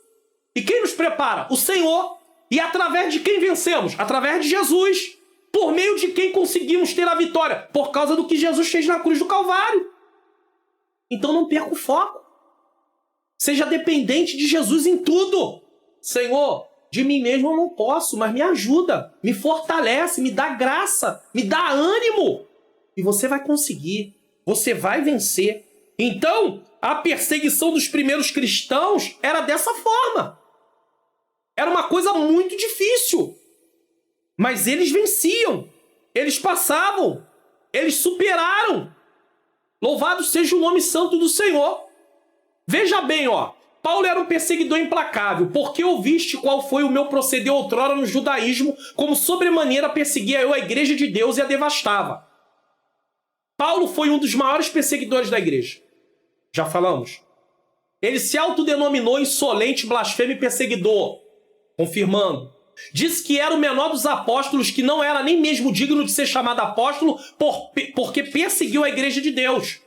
E quem nos prepara? O Senhor. E através de quem vencemos? Através de Jesus. Por meio de quem conseguimos ter a vitória? Por causa do que Jesus fez na cruz do Calvário. Então não perca o foco. Seja dependente de Jesus em tudo. Senhor, de mim mesmo eu não posso, mas me ajuda, me fortalece, me dá graça, me dá ânimo. E você vai conseguir, você vai vencer. Então, a perseguição dos primeiros cristãos era dessa forma. Era uma coisa muito difícil. Mas eles venciam, eles passavam, eles superaram. Louvado seja o nome santo do Senhor. Veja bem, Paulo era um perseguidor implacável, porque ouviste qual foi o meu proceder outrora no judaísmo, como sobremaneira perseguia eu a igreja de Deus e a devastava. Paulo foi um dos maiores perseguidores da igreja. Já falamos. Ele se autodenominou insolente, blasfemo e perseguidor, confirmando. Disse que era o menor dos apóstolos, que não era nem mesmo digno de ser chamado apóstolo, porque perseguiu a igreja de Deus.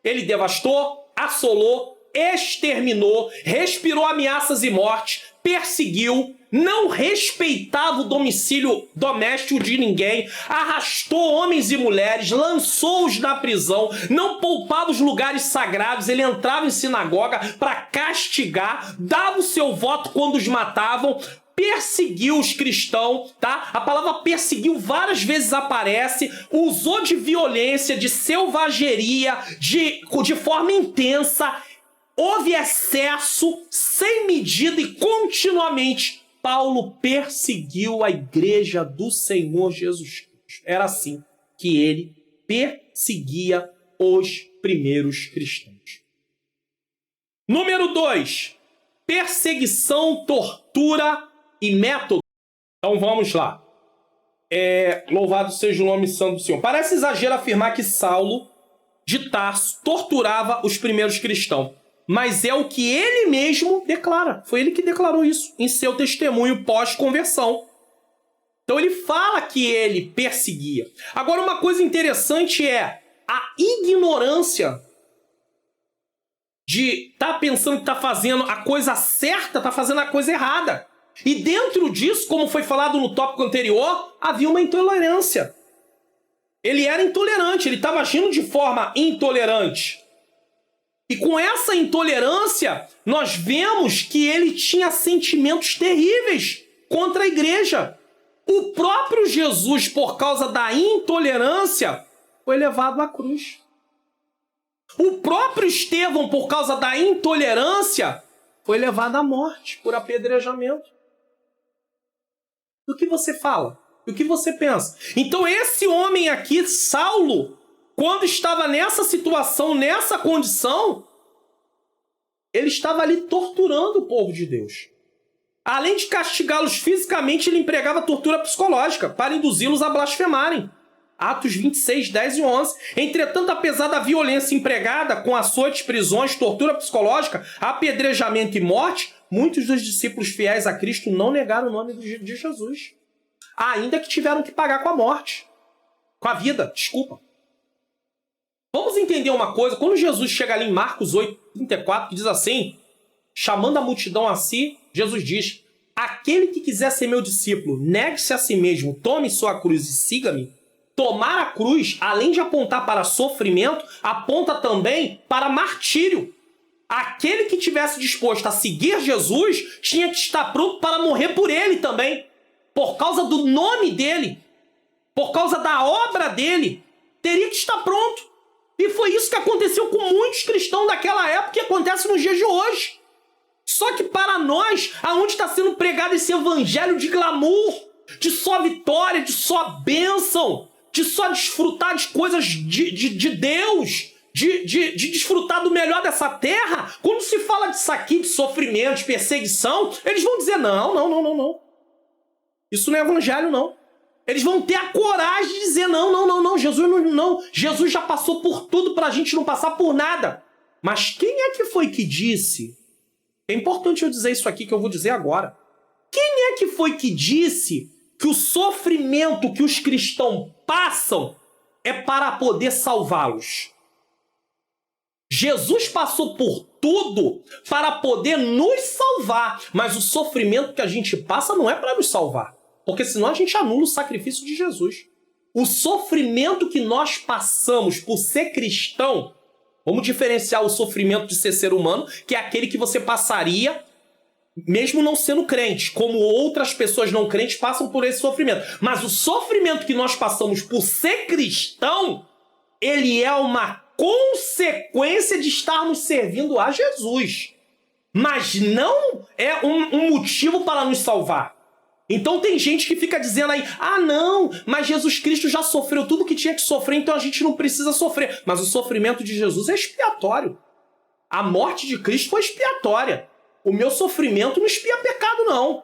Ele devastou, assolou, exterminou, respirou ameaças e mortes, perseguiu, não respeitava o domicílio doméstico de ninguém, arrastou homens e mulheres, lançou-os na prisão, não poupava os lugares sagrados, ele entrava em sinagoga para castigar, dava o seu voto quando os matavam, perseguiu os cristãos, tá? A palavra perseguiu várias vezes aparece, usou de violência, de selvageria, de forma intensa, houve excesso sem medida e continuamente Paulo perseguiu a igreja do Senhor Jesus Cristo. Era assim que ele perseguia os primeiros cristãos. Número 2. Perseguição, tortura e método. Então vamos lá. Louvado seja o nome santo do Senhor. Parece exagero afirmar que Saulo de Tarso torturava os primeiros cristãos. Mas é o que ele mesmo declara. Foi ele que declarou isso em seu testemunho pós-conversão. Então ele fala que ele perseguia. Agora uma coisa interessante é a ignorância de estar pensando que está fazendo a coisa certa, está fazendo a coisa errada. E dentro disso, como foi falado no tópico anterior, havia uma intolerância. Ele era intolerante, ele estava agindo de forma intolerante. E com essa intolerância, nós vemos que ele tinha sentimentos terríveis contra a igreja. O próprio Jesus, por causa da intolerância, foi levado à cruz. O próprio Estevão, por causa da intolerância, foi levado à morte por apedrejamento. Do que você fala? Do que você pensa? Então esse homem aqui, Saulo, quando estava nessa situação, nessa condição, ele estava ali torturando o povo de Deus. Além de castigá-los fisicamente, ele empregava tortura psicológica para induzi-los a blasfemarem. Atos 26, 10 e 11. Entretanto, apesar da violência empregada com açoites, prisões, tortura psicológica, apedrejamento e morte, muitos dos discípulos fiéis a Cristo não negaram o nome de Jesus. Ainda que tiveram que pagar com a morte. Com a vida, desculpa. Vamos entender uma coisa. Quando Jesus chega ali em Marcos 8, 34, que diz assim, chamando a multidão a si, Jesus diz, aquele que quiser ser meu discípulo, negue-se a si mesmo, tome sua cruz e siga-me. Tomar a cruz, além de apontar para sofrimento, aponta também para martírio. Aquele que tivesse disposto a seguir Jesus tinha que estar pronto para morrer por ele também. Por causa do nome dele, por causa da obra dele, teria que estar pronto. E foi isso que aconteceu com muitos cristãos daquela época e acontece nos dias de hoje. Só que para nós, aonde está sendo pregado esse evangelho de glamour, de só vitória, de só bênção, de só desfrutar de coisas de Deus, de desfrutar do melhor dessa terra, quando se fala disso aqui, de sofrimento, de perseguição, eles vão dizer, não. Isso não é evangelho, não. Eles vão ter a coragem de dizer, não, Jesus não. Jesus já passou por tudo para a gente não passar por nada. Mas quem é que foi que disse? É importante eu dizer isso aqui que eu vou dizer agora. Quem é que foi que disse que o sofrimento que os cristãos passam é para poder salvá-los? Jesus passou por tudo para poder nos salvar, mas o sofrimento que a gente passa não é para nos salvar, porque senão a gente anula o sacrifício de Jesus. O sofrimento que nós passamos por ser cristão, vamos diferenciar o sofrimento de ser humano, que é aquele que você passaria mesmo não sendo crente, como outras pessoas não crentes passam por esse sofrimento. Mas o sofrimento que nós passamos por ser cristão, ele é uma consequência de estarmos servindo a Jesus. Mas não é um motivo para nos salvar. Então tem gente que fica dizendo aí, não, mas Jesus Cristo já sofreu tudo que tinha que sofrer, então a gente não precisa sofrer. Mas o sofrimento de Jesus é expiatório. A morte de Cristo foi expiatória. O meu sofrimento não expia pecado, não.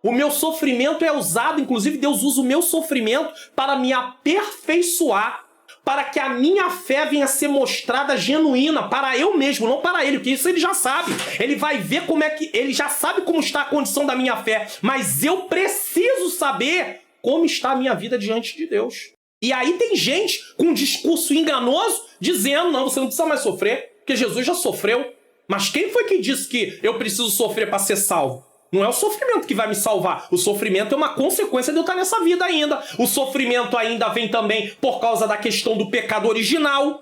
O meu sofrimento é usado, inclusive Deus usa o meu sofrimento para me aperfeiçoar, para que a minha fé venha a ser mostrada genuína para eu mesmo, não para ele, porque isso ele já sabe. Ele vai ver como é que... Ele já sabe como está a condição da minha fé, mas eu preciso saber como está a minha vida diante de Deus. E aí tem gente com um discurso enganoso dizendo, não, você não precisa mais sofrer, porque Jesus já sofreu. Mas quem foi que disse que eu preciso sofrer para ser salvo? Não é o sofrimento que vai me salvar. O sofrimento é uma consequência de eu estar nessa vida ainda. O sofrimento ainda vem também por causa da questão do pecado original.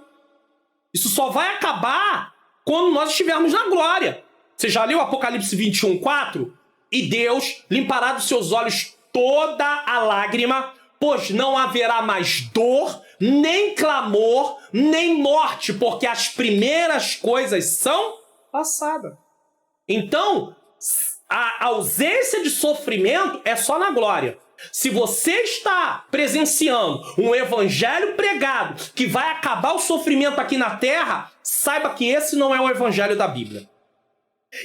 Isso só vai acabar quando nós estivermos na glória. Você já leu Apocalipse 21, 4? E Deus limpará dos seus olhos toda a lágrima, pois não haverá mais dor, nem clamor, nem morte, porque as primeiras coisas são passadas. Então, a ausência de sofrimento é só na glória. Se você está presenciando um evangelho pregado que vai acabar o sofrimento aqui na terra, saiba que esse não é o evangelho da Bíblia.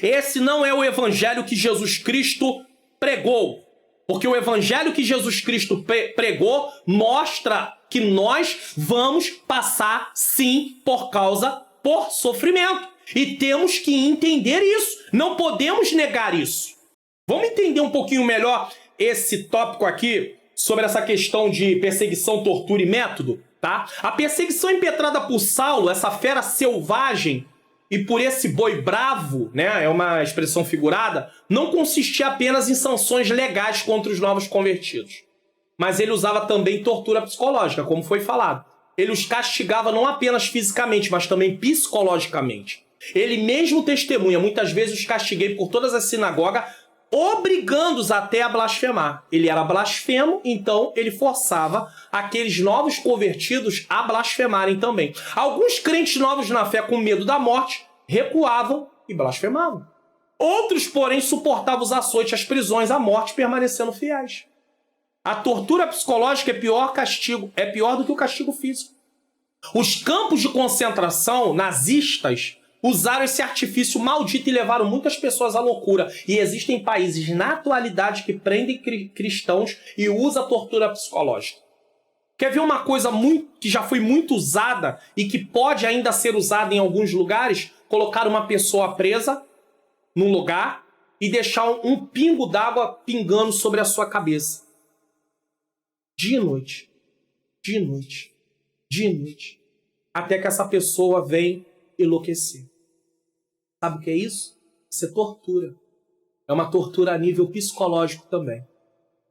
Esse não é o evangelho que Jesus Cristo pregou. Porque o evangelho que Jesus Cristo pregou mostra que nós vamos passar, sim, por sofrimento. E temos que entender isso. Não podemos negar isso. Vamos entender um pouquinho melhor esse tópico aqui sobre essa questão de perseguição, tortura e método, tá? A perseguição impetrada por Saulo, essa fera selvagem, e por esse boi bravo, né, é uma expressão figurada, não consistia apenas em sanções legais contra os novos convertidos. Mas ele usava também tortura psicológica, como foi falado. Ele os castigava não apenas fisicamente, mas também psicologicamente. Ele mesmo testemunha, muitas vezes os castiguei por todas as sinagogas, obrigando-os até a blasfemar. Ele era blasfemo, então ele forçava aqueles novos convertidos a blasfemarem também. Alguns crentes novos na fé, com medo da morte, recuavam e blasfemavam. Outros, porém, suportavam os açoites, as prisões, a morte, permanecendo fiéis. A tortura psicológica é pior castigo, é pior do que o castigo físico. Os campos de concentração nazistas usaram esse artifício maldito e levaram muitas pessoas à loucura. E existem países na atualidade que prendem cristãos e usam a tortura psicológica. Quer ver uma coisa que já foi muito usada e que pode ainda ser usada em alguns lugares? Colocar uma pessoa presa num lugar e deixar um pingo d'água pingando sobre a sua cabeça. Dia e noite. Dia e noite. Dia e noite. Até que essa pessoa vem enlouquecer. Sabe o que é isso? Isso é tortura. É uma tortura a nível psicológico também.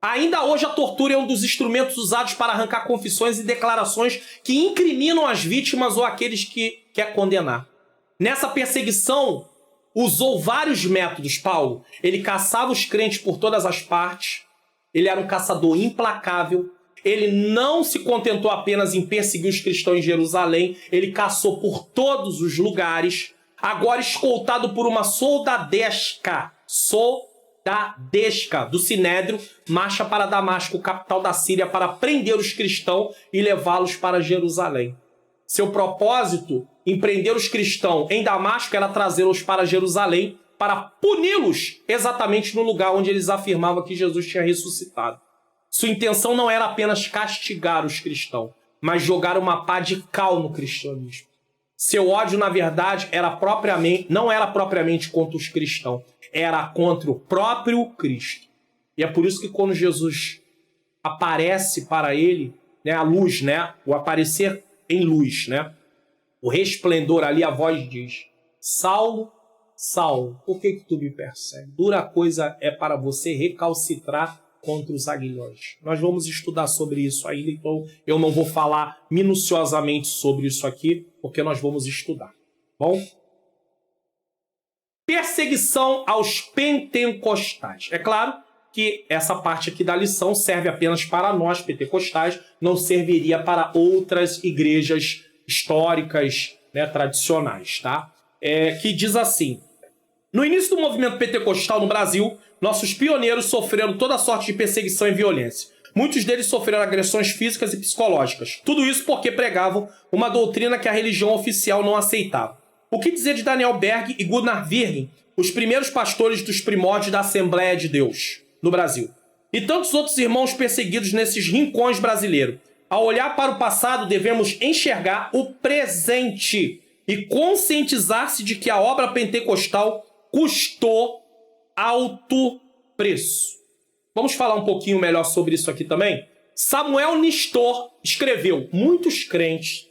Ainda hoje a tortura é um dos instrumentos usados para arrancar confissões e declarações que incriminam as vítimas ou aqueles que quer condenar. Nessa perseguição, usou vários métodos, Paulo. Ele caçava os crentes por todas as partes. Ele era um caçador implacável. Ele não se contentou apenas em perseguir os cristãos em Jerusalém. Ele caçou por todos os lugares. Agora escoltado por uma soldadesca do Sinédrio, marcha para Damasco, capital da Síria, para prender os cristãos e levá-los para Jerusalém. Seu propósito em prender os cristãos em Damasco era trazê-los para Jerusalém para puni-los exatamente no lugar onde eles afirmavam que Jesus tinha ressuscitado. Sua intenção não era apenas castigar os cristãos, mas jogar uma pá de cal no cristianismo. Seu ódio, na verdade, não era propriamente contra os cristãos, era contra o próprio Cristo. E é por isso que quando Jesus aparece para ele, né, a luz, né, o aparecer em luz, né, o resplendor ali, a voz diz: Saulo, Saulo, por que tu me persegue? Dura coisa é para você recalcitrar contra os aguilhões. Nós vamos estudar sobre isso ainda, então eu não vou falar minuciosamente sobre isso aqui, porque nós vamos estudar. Bom? Perseguição aos pentecostais. É claro que essa parte aqui da lição serve apenas para nós, pentecostais, não serviria para outras igrejas históricas, né, tradicionais, tá? Que diz assim: no início do movimento pentecostal no Brasil, nossos pioneiros sofreram toda sorte de perseguição e violência. Muitos deles sofreram agressões físicas e psicológicas. Tudo isso porque pregavam uma doutrina que a religião oficial não aceitava. O que dizer de Daniel Berg e Gunnar Virgin, os primeiros pastores dos primórdios da Assembleia de Deus no Brasil? E tantos outros irmãos perseguidos nesses rincões brasileiros. Ao olhar para o passado, devemos enxergar o presente e conscientizar-se de que a obra pentecostal custou alto preço. Vamos falar um pouquinho melhor sobre isso aqui também? Samuel Nistor escreveu: muitos crentes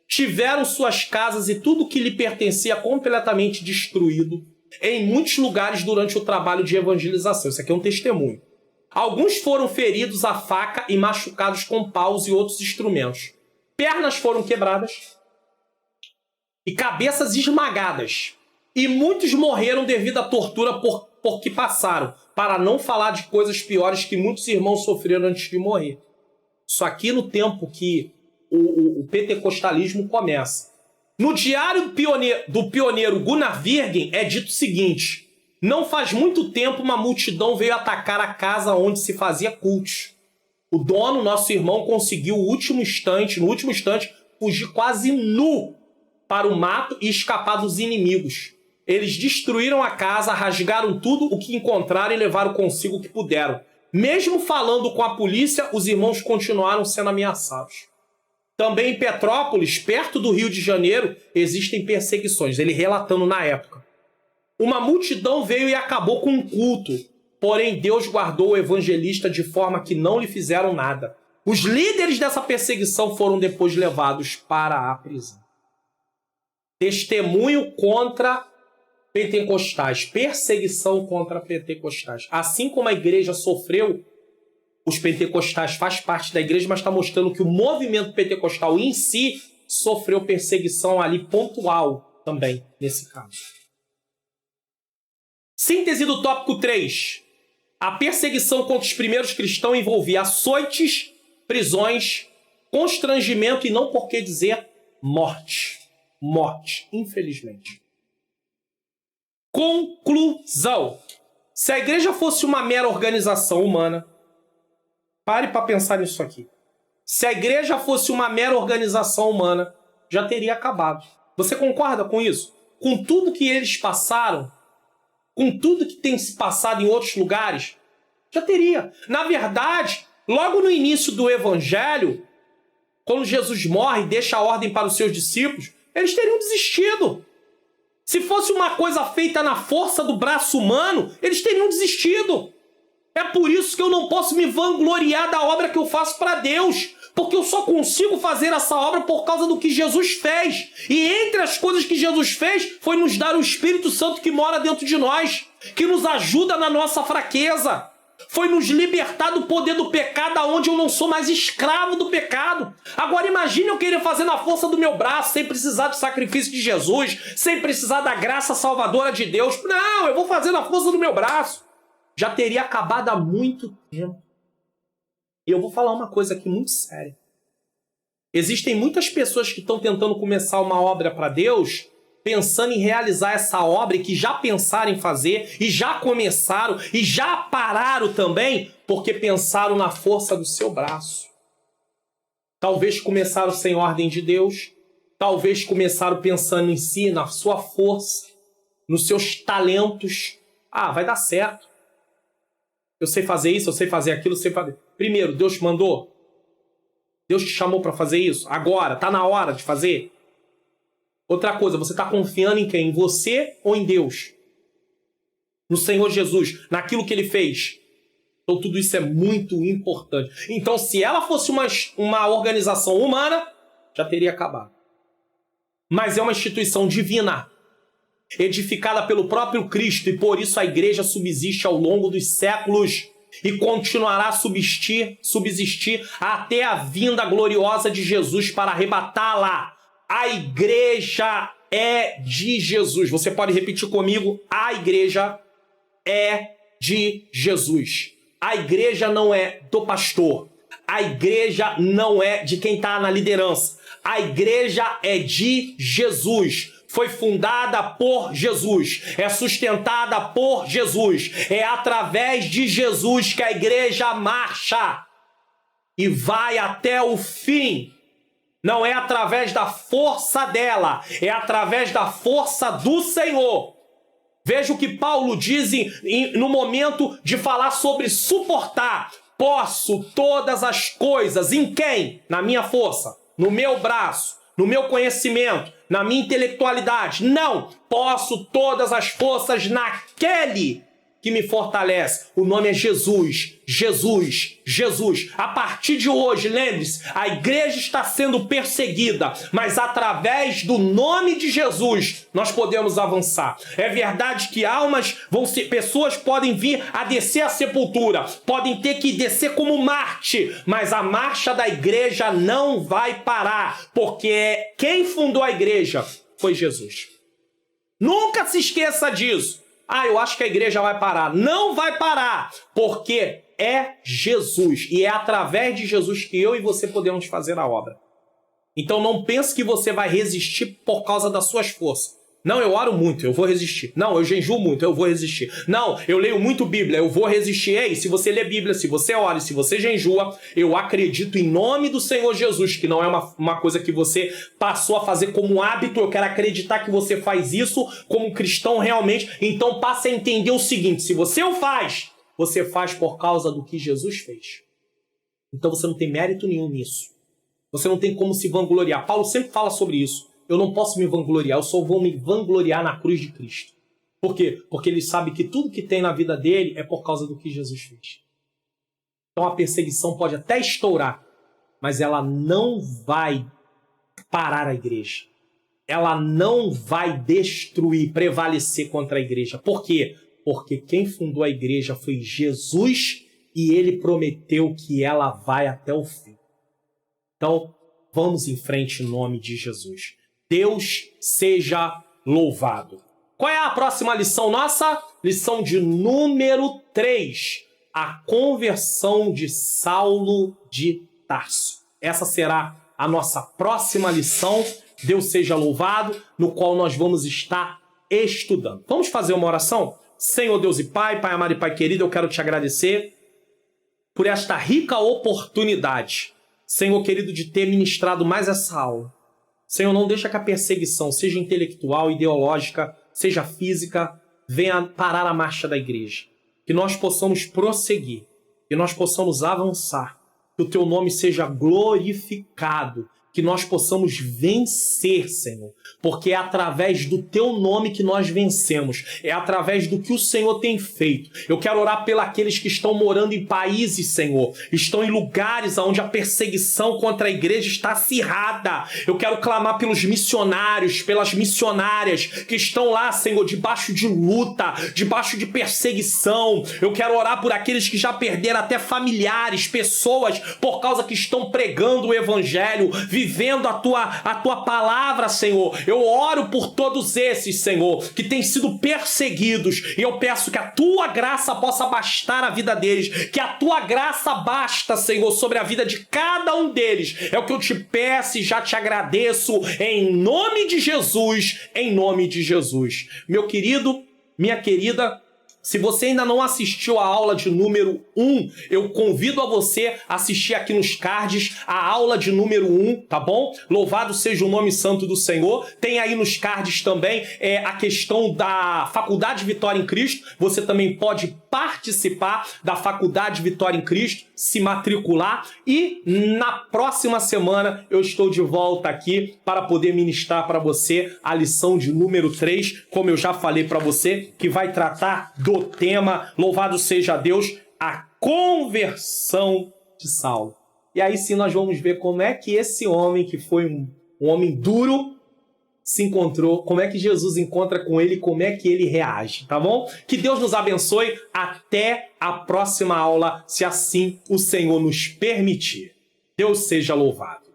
tiveram suas casas e tudo que lhe pertencia completamente destruído em muitos lugares durante o trabalho de evangelização. Isso aqui é um testemunho. Alguns foram feridos à faca e machucados com paus e outros instrumentos. Pernas foram quebradas e cabeças esmagadas. E muitos morreram devido à tortura por que passaram, para não falar de coisas piores que muitos irmãos sofreram antes de morrer. Isso aqui no tempo que o pentecostalismo começa. No diário do pioneiro Gunnar Virgin é dito o seguinte: não faz muito tempo uma multidão veio atacar a casa onde se fazia cultos. O dono, nosso irmão, conseguiu no último instante, fugir quase nu para o mato e escapar dos inimigos. Eles destruíram a casa, rasgaram tudo o que encontraram e levaram consigo o que puderam. Mesmo falando com a polícia, os irmãos continuaram sendo ameaçados. Também em Petrópolis, perto do Rio de Janeiro, existem perseguições. Ele relatando na época. Uma multidão veio e acabou com um culto. Porém, Deus guardou o evangelista de forma que não lhe fizeram nada. Os líderes dessa perseguição foram depois levados para a prisão. Testemunho contra pentecostais, perseguição contra pentecostais. Assim como a igreja sofreu, os pentecostais faz parte da igreja, mas está mostrando que o movimento pentecostal em si sofreu perseguição ali pontual também, nesse caso. Síntese do tópico 3. A perseguição contra os primeiros cristãos envolvia açoites, prisões, constrangimento e não por que dizer morte. Morte, infelizmente. Conclusão. Se a igreja fosse uma mera organização humana, pare para pensar nisso aqui. Se a igreja fosse uma mera organização humana, já teria acabado. Você concorda com isso? Com tudo que eles passaram, com tudo que tem se passado em outros lugares, já teria. Na verdade, logo no início do evangelho, quando Jesus morre e deixa a ordem para os seus discípulos, eles teriam desistido. Se fosse uma coisa feita na força do braço humano, eles teriam desistido. É por isso que eu não posso me vangloriar da obra que eu faço para Deus, porque eu só consigo fazer essa obra por causa do que Jesus fez. E entre as coisas que Jesus fez, foi nos dar o Espírito Santo que mora dentro de nós, que nos ajuda na nossa fraqueza. Foi nos libertar do poder do pecado, aonde eu não sou mais escravo do pecado. Agora imagine eu querer fazer na força do meu braço, sem precisar do sacrifício de Jesus, sem precisar da graça salvadora de Deus. Não, eu vou fazer na força do meu braço. Já teria acabado há muito tempo. E eu vou falar uma coisa aqui muito séria. Existem muitas pessoas que estão tentando começar uma obra para Deus, pensando em realizar essa obra e que já pensaram em fazer, e já começaram, e já pararam também, porque pensaram na força do seu braço. Talvez começaram sem ordem de Deus, talvez começaram pensando em si, na sua força, nos seus talentos. Ah, vai dar certo. Eu sei fazer isso, eu sei fazer aquilo, eu sei fazer... Primeiro, Deus te mandou? Deus te chamou para fazer isso? Agora, está na hora de fazer? Outra coisa, você está confiando em quem? Em você ou em Deus? No Senhor Jesus, naquilo que Ele fez? Então tudo isso é muito importante. Então se ela fosse uma organização humana, já teria acabado. Mas é uma instituição divina, edificada pelo próprio Cristo, e por isso a igreja subsiste ao longo dos séculos e continuará a subsistir até a vinda gloriosa de Jesus para arrebatá-la. A igreja é de Jesus. Você pode repetir comigo? A igreja é de Jesus. A igreja não é do pastor. A igreja não é de quem está na liderança. A igreja é de Jesus. Foi fundada por Jesus, é sustentada por Jesus, é através de Jesus que a igreja marcha e vai até o fim. Não é através da força dela, é através da força do Senhor. Veja o que Paulo diz no momento de falar sobre suportar. Posso todas as coisas em quem? Na minha força, no meu braço, no meu conhecimento, na minha intelectualidade. Não, posso todas as forças naquele que me fortalece. O nome é Jesus, Jesus, Jesus. A partir de hoje, lembre-se, a igreja está sendo perseguida, mas através do nome de Jesus nós podemos avançar. É verdade que pessoas podem vir a descer a sepultura, podem ter que descer como Marte, mas a marcha da igreja não vai parar, porque quem fundou a igreja foi Jesus. Nunca se esqueça disso. Ah, eu acho que a igreja vai parar. Não vai parar, porque é Jesus. E é através de Jesus que eu e você podemos fazer a obra. Então não pense que você vai resistir por causa das suas forças. Não, eu oro muito, eu vou resistir. Não, eu jejuo muito, eu vou resistir. Não, eu leio muito Bíblia, eu vou resistir. Ei, se você lê Bíblia, se você ora, se você jejua, eu acredito em nome do Senhor Jesus, que não é uma coisa que você passou a fazer como hábito. Eu quero acreditar que você faz isso como cristão realmente. Então passe a entender o seguinte: se você o faz, você faz por causa do que Jesus fez. Então você não tem mérito nenhum nisso. Você não tem como se vangloriar. Paulo sempre fala sobre isso. Eu não posso me vangloriar, eu só vou me vangloriar na cruz de Cristo. Por quê? Porque ele sabe que tudo que tem na vida dele é por causa do que Jesus fez. Então a perseguição pode até estourar, mas ela não vai parar a igreja. Ela não vai destruir, prevalecer contra a igreja. Por quê? Porque quem fundou a igreja foi Jesus e ele prometeu que ela vai até o fim. Então, vamos em frente em nome de Jesus. Deus seja louvado. Qual é a próxima lição nossa? Lição de número 3. a conversão de Saulo de Tarso. Essa será a nossa próxima lição, Deus seja louvado, no qual nós vamos estar estudando. Vamos fazer uma oração? Senhor Deus e Pai, Pai amado e Pai querido, eu quero te agradecer por esta rica oportunidade, Senhor querido, de ter ministrado mais essa aula. Senhor, não deixa que a perseguição, seja intelectual, ideológica, seja física, venha parar a marcha da igreja. Que nós possamos prosseguir, que nós possamos avançar, que o teu nome seja glorificado, que nós possamos vencer, Senhor, porque é através do teu nome que nós vencemos, é através do que o Senhor tem feito. Eu quero orar pelos que estão morando em países, Senhor, estão em lugares onde a perseguição contra a igreja está acirrada. Eu quero clamar pelos missionários, pelas missionárias que estão lá, Senhor, debaixo de luta, debaixo de perseguição. Eu quero orar por aqueles que já perderam até familiares, pessoas, por causa que estão pregando o evangelho, vivendo a tua palavra, Senhor. Eu oro por todos esses, Senhor, que têm sido perseguidos, e eu peço que a tua graça possa bastar a vida deles, que a tua graça basta, Senhor, sobre a vida de cada um deles. É o que eu te peço e já te agradeço, em nome de Jesus, em nome de Jesus. Meu querido, minha querida, se você ainda não assistiu a aula de número 1, eu convido a você a assistir aqui nos cards a aula de número 1, tá bom? Louvado seja o nome santo do Senhor. Tem aí nos cards também a questão da Faculdade Vitória em Cristo. Você também pode participar da Faculdade Vitória em Cristo, se matricular. E na próxima semana eu estou de volta aqui para poder ministrar para você a lição de número 3, como eu já falei para você, que vai tratar do tema, louvado seja Deus, a conversão de Saulo. E aí sim nós vamos ver como é que esse homem, que foi um homem duro, se encontrou, como é que Jesus encontra com ele, como é que ele reage, tá bom? Que Deus nos abençoe, até a próxima aula, se assim o Senhor nos permitir. Deus seja louvado.